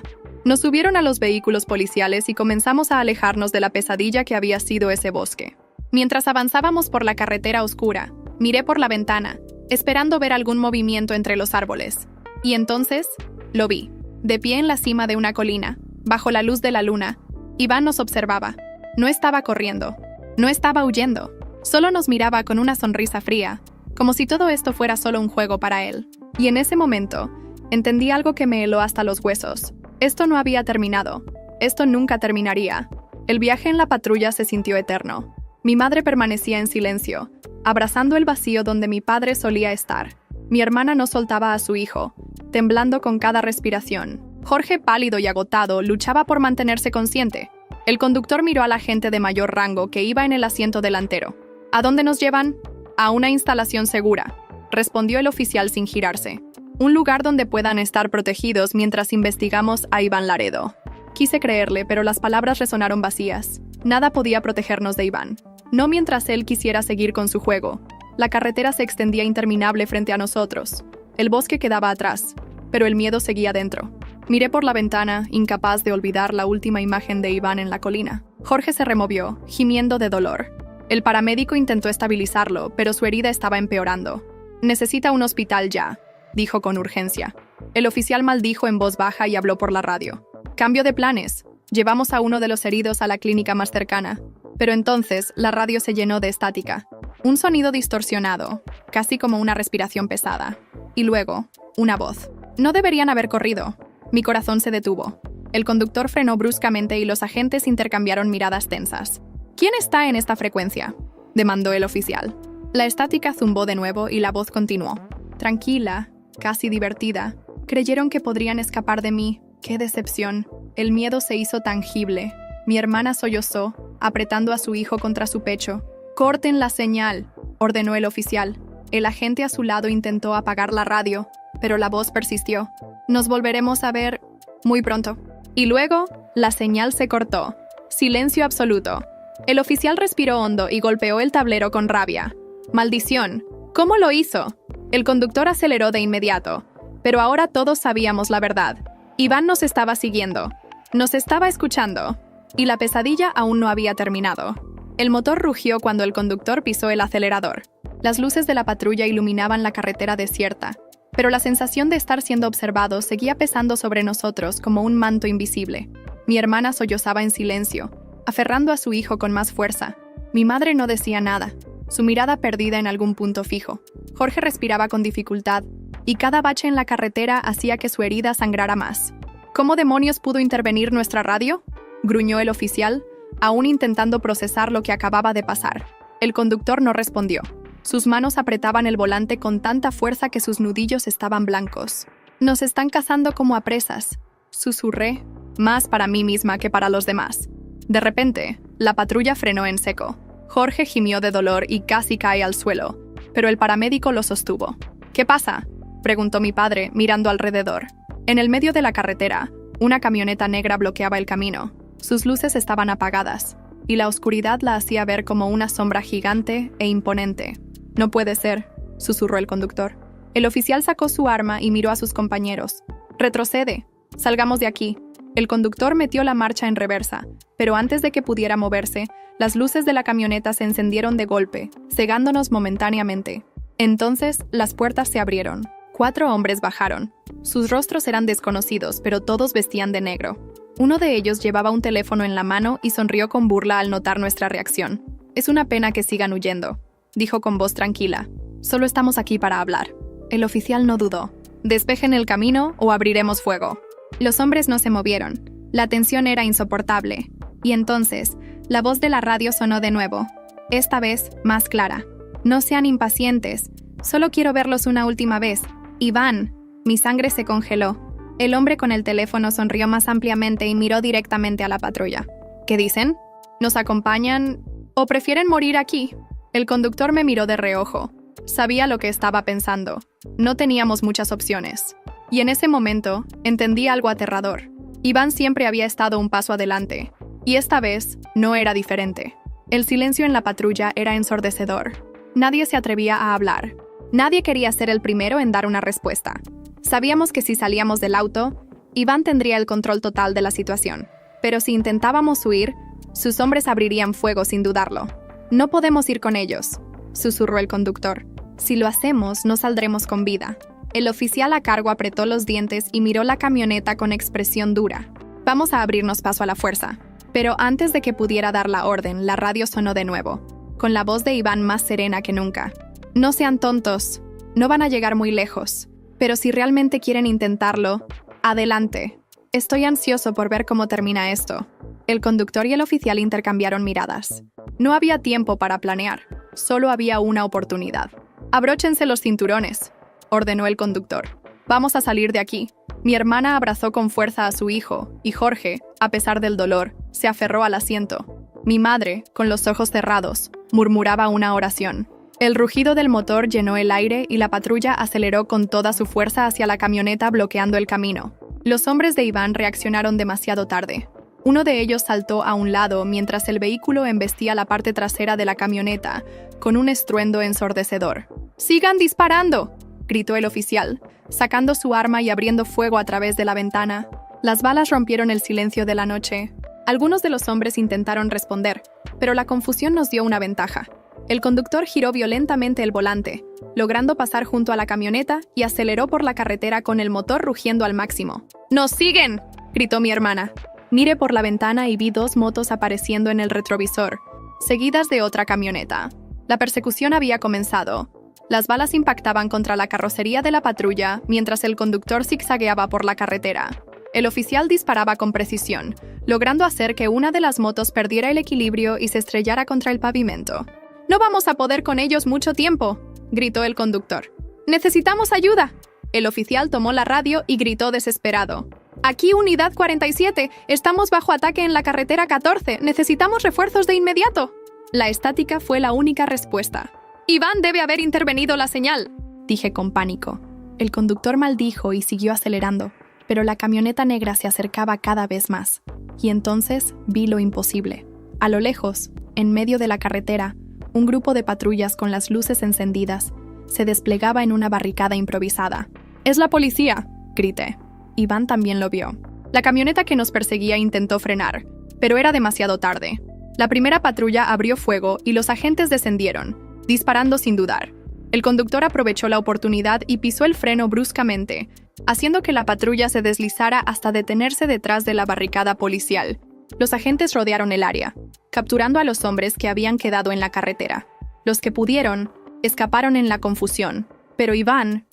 Nos subieron a los vehículos policiales y comenzamos a alejarnos de la pesadilla que había sido ese bosque. Mientras avanzábamos por la carretera oscura, miré por la ventana, esperando ver algún movimiento entre los árboles. Y entonces, lo vi. De pie en la cima de una colina, bajo la luz de la luna, Iván nos observaba. No estaba corriendo. No estaba huyendo. Solo nos miraba con una sonrisa fría, como si todo esto fuera solo un juego para él. Y en ese momento, entendí algo que me heló hasta los huesos. Esto no había terminado. Esto nunca terminaría. El viaje en la patrulla se sintió eterno. Mi madre permanecía en silencio, abrazando el vacío donde mi padre solía estar. Mi hermana no soltaba a su hijo, temblando con cada respiración. Jorge, pálido y agotado, luchaba por mantenerse consciente. El conductor miró a la gente de mayor rango que iba en el asiento delantero. ¿A dónde nos llevan? A una instalación segura, respondió el oficial sin girarse. Un lugar donde puedan estar protegidos mientras investigamos a Iván Laredo. Quise creerle, pero las palabras resonaron vacías. Nada podía protegernos de Iván. No mientras él quisiera seguir con su juego. La carretera se extendía interminable frente a nosotros. El bosque quedaba atrás, pero el miedo seguía dentro. Miré por la ventana, incapaz de olvidar la última imagen de Iván en la colina. Jorge se removió, gimiendo de dolor. El paramédico intentó estabilizarlo, pero su herida estaba empeorando. «Necesita un hospital ya», dijo con urgencia. El oficial maldijo en voz baja y habló por la radio. «Cambio de planes. Llevamos a uno de los heridos a la clínica más cercana». Pero entonces la radio se llenó de estática. Un sonido distorsionado, casi como una respiración pesada. Y luego, una voz. No deberían haber corrido. Mi corazón se detuvo. El conductor frenó bruscamente y los agentes intercambiaron miradas tensas. «¿Quién está en esta frecuencia?», demandó el oficial. La estática zumbó de nuevo y la voz continuó. Tranquila, casi divertida. Creyeron que podrían escapar de mí. ¡Qué decepción! El miedo se hizo tangible. Mi hermana sollozó, apretando a su hijo contra su pecho. «¡Corten la señal!», ordenó el oficial. El agente a su lado intentó apagar la radio, pero la voz persistió. «Nos volveremos a ver muy pronto». Y luego, la señal se cortó. Silencio absoluto. El oficial respiró hondo y golpeó el tablero con rabia. «¡Maldición! ¿Cómo lo hizo?». El conductor aceleró de inmediato. Pero ahora todos sabíamos la verdad. Iván nos estaba siguiendo. Nos estaba escuchando. Y la pesadilla aún no había terminado. El motor rugió cuando el conductor pisó el acelerador. Las luces de la patrulla iluminaban la carretera desierta, pero la sensación de estar siendo observados seguía pesando sobre nosotros como un manto invisible. Mi hermana sollozaba en silencio, aferrando a su hijo con más fuerza. Mi madre no decía nada, su mirada perdida en algún punto fijo. Jorge respiraba con dificultad, y cada bache en la carretera hacía que su herida sangrara más. ¿Cómo demonios pudo intervenir nuestra radio?, gruñó el oficial, aún intentando procesar lo que acababa de pasar. El conductor no respondió. Sus manos apretaban el volante con tanta fuerza que sus nudillos estaban blancos. «Nos están cazando como a presas», susurré, más para mí misma que para los demás. De repente, la patrulla frenó en seco. Jorge gimió de dolor y casi cae al suelo, pero el paramédico lo sostuvo. «¿Qué pasa?», preguntó mi padre, mirando alrededor. En el medio de la carretera, una camioneta negra bloqueaba el camino. Sus luces estaban apagadas, y la oscuridad la hacía ver como una sombra gigante e imponente. «No puede ser», susurró el conductor. El oficial sacó su arma y miró a sus compañeros. «Retrocede. Salgamos de aquí». El conductor metió la marcha en reversa, pero antes de que pudiera moverse, las luces de la camioneta se encendieron de golpe, cegándonos momentáneamente. Entonces, las puertas se abrieron. 4 hombres bajaron. Sus rostros eran desconocidos, pero todos vestían de negro. Uno de ellos llevaba un teléfono en la mano y sonrió con burla al notar nuestra reacción. «Es una pena que sigan huyendo», dijo con voz tranquila. «Solo estamos aquí para hablar». El oficial no dudó. «Despejen el camino o abriremos fuego». Los hombres no se movieron. La tensión era insoportable. Y entonces, la voz de la radio sonó de nuevo. Esta vez, más clara. «No sean impacientes. Solo quiero verlos una última vez. Iván». Mi sangre se congeló. El hombre con el teléfono sonrió más ampliamente y miró directamente a la patrulla. «¿Qué dicen? ¿Nos acompañan o prefieren morir aquí?» El conductor me miró de reojo. Sabía lo que estaba pensando. No teníamos muchas opciones. Y en ese momento, entendí algo aterrador. Iván siempre había estado un paso adelante, y esta vez no era diferente. El silencio en la patrulla era ensordecedor. Nadie se atrevía a hablar. Nadie quería ser el primero en dar una respuesta. Sabíamos que si salíamos del auto, Iván tendría el control total de la situación. Pero si intentábamos huir, sus hombres abrirían fuego sin dudarlo. «No podemos ir con ellos», susurró el conductor. «Si lo hacemos, no saldremos con vida». El oficial a cargo apretó los dientes y miró la camioneta con expresión dura. «Vamos a abrirnos paso a la fuerza». Pero antes de que pudiera dar la orden, la radio sonó de nuevo, con la voz de Iván más serena que nunca. No sean tontos. No van a llegar muy lejos. Pero si realmente quieren intentarlo, adelante. Estoy ansioso por ver cómo termina esto. El conductor y el oficial intercambiaron miradas. No había tiempo para planear. Solo había una oportunidad. «Abróchense los cinturones», ordenó el conductor. «Vamos a salir de aquí». Mi hermana abrazó con fuerza a su hijo, y Jorge, a pesar del dolor, se aferró al asiento. Mi madre, con los ojos cerrados, murmuraba una oración. El rugido del motor llenó el aire y la patrulla aceleró con toda su fuerza hacia la camioneta bloqueando el camino. Los hombres de Iván reaccionaron demasiado tarde. Uno de ellos saltó a un lado mientras el vehículo embestía la parte trasera de la camioneta, con un estruendo ensordecedor. «¡Sigan disparando!», gritó el oficial, sacando su arma y abriendo fuego a través de la ventana. Las balas rompieron el silencio de la noche. Algunos de los hombres intentaron responder, pero la confusión nos dio una ventaja. El conductor giró violentamente el volante, logrando pasar junto a la camioneta y aceleró por la carretera con el motor rugiendo al máximo. «¡Nos siguen!», gritó mi hermana. Miré por la ventana y vi 2 motos apareciendo en el retrovisor, seguidas de otra camioneta. La persecución había comenzado. Las balas impactaban contra la carrocería de la patrulla mientras el conductor zigzagueaba por la carretera. El oficial disparaba con precisión, logrando hacer que una de las motos perdiera el equilibrio y se estrellara contra el pavimento. «¡No vamos a poder con ellos mucho tiempo!», gritó el conductor. «¡Necesitamos ayuda!». El oficial tomó la radio y gritó desesperado. «Aquí Unidad 47, estamos bajo ataque en la carretera 14, necesitamos refuerzos de inmediato». La estática fue la única respuesta. «Iván debe haber intervenido la señal», dije con pánico. El conductor maldijo y siguió acelerando, pero la camioneta negra se acercaba cada vez más. Y entonces vi lo imposible. A lo lejos, en medio de la carretera, un grupo de patrullas con las luces encendidas se desplegaba en una barricada improvisada. «¡Es la policía!», grité. Iván también lo vio. La camioneta que nos perseguía intentó frenar, pero era demasiado tarde. La primera patrulla abrió fuego y los agentes descendieron, disparando sin dudar. El conductor aprovechó la oportunidad y pisó el freno bruscamente, haciendo que la patrulla se deslizara hasta detenerse detrás de la barricada policial. Los agentes rodearon el área, capturando a los hombres que habían quedado en la carretera. Los que pudieron, escaparon en la confusión, pero Iván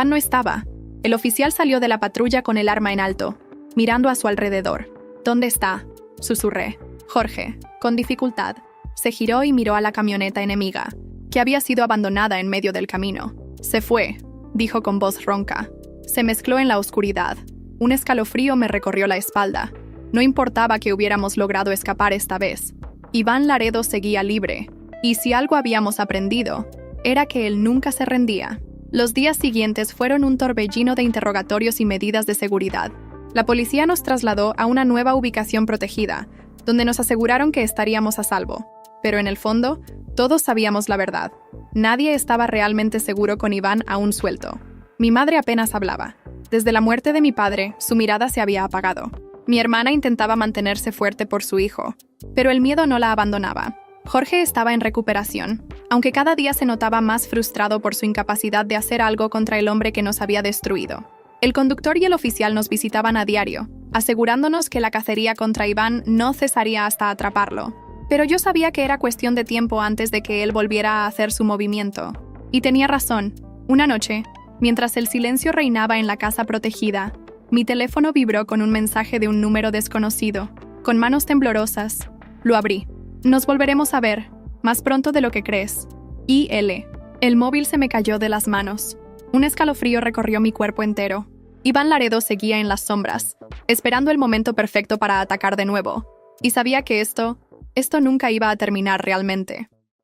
no estaba. El oficial salió de la patrulla con el arma en alto, mirando a su alrededor. «¿Dónde está?», susurré. Jorge, con dificultad, se giró y miró a la camioneta enemiga, que había sido abandonada en medio del camino. «Se fue», dijo con voz ronca. Se mezcló en la oscuridad. Un escalofrío me recorrió la espalda. No importaba que hubiéramos logrado escapar esta vez. Iván Laredo seguía libre, y si algo habíamos aprendido, era que él nunca se rendía. Los días siguientes fueron un torbellino de interrogatorios y medidas de seguridad. La policía nos trasladó a una nueva ubicación protegida, donde nos aseguraron que estaríamos a salvo. Pero en el fondo, todos sabíamos la verdad. Nadie estaba realmente seguro con Iván aún suelto. Mi madre apenas hablaba. Desde la muerte de mi padre, su mirada se había apagado. Mi hermana intentaba mantenerse fuerte por su hijo, pero el miedo no la abandonaba. Jorge estaba en recuperación, aunque cada día se notaba más frustrado por su incapacidad de hacer algo contra el hombre que nos había destruido. El conductor y el oficial nos visitaban a diario, asegurándonos que la cacería contra Iván no cesaría hasta atraparlo. Pero yo sabía que era cuestión de tiempo antes de que él volviera a hacer su movimiento. Y tenía razón. Una noche, mientras el silencio reinaba en la casa protegida, mi teléfono vibró con un mensaje de un número desconocido. Con manos temblorosas, lo abrí. «Nos volveremos a ver, más pronto de lo que crees. I.L.». El móvil se me cayó de las manos. Un escalofrío recorrió mi cuerpo entero. Iván Laredo seguía en las sombras, esperando el momento perfecto para atacar de nuevo. Y sabía que esto nunca iba a terminar realmente.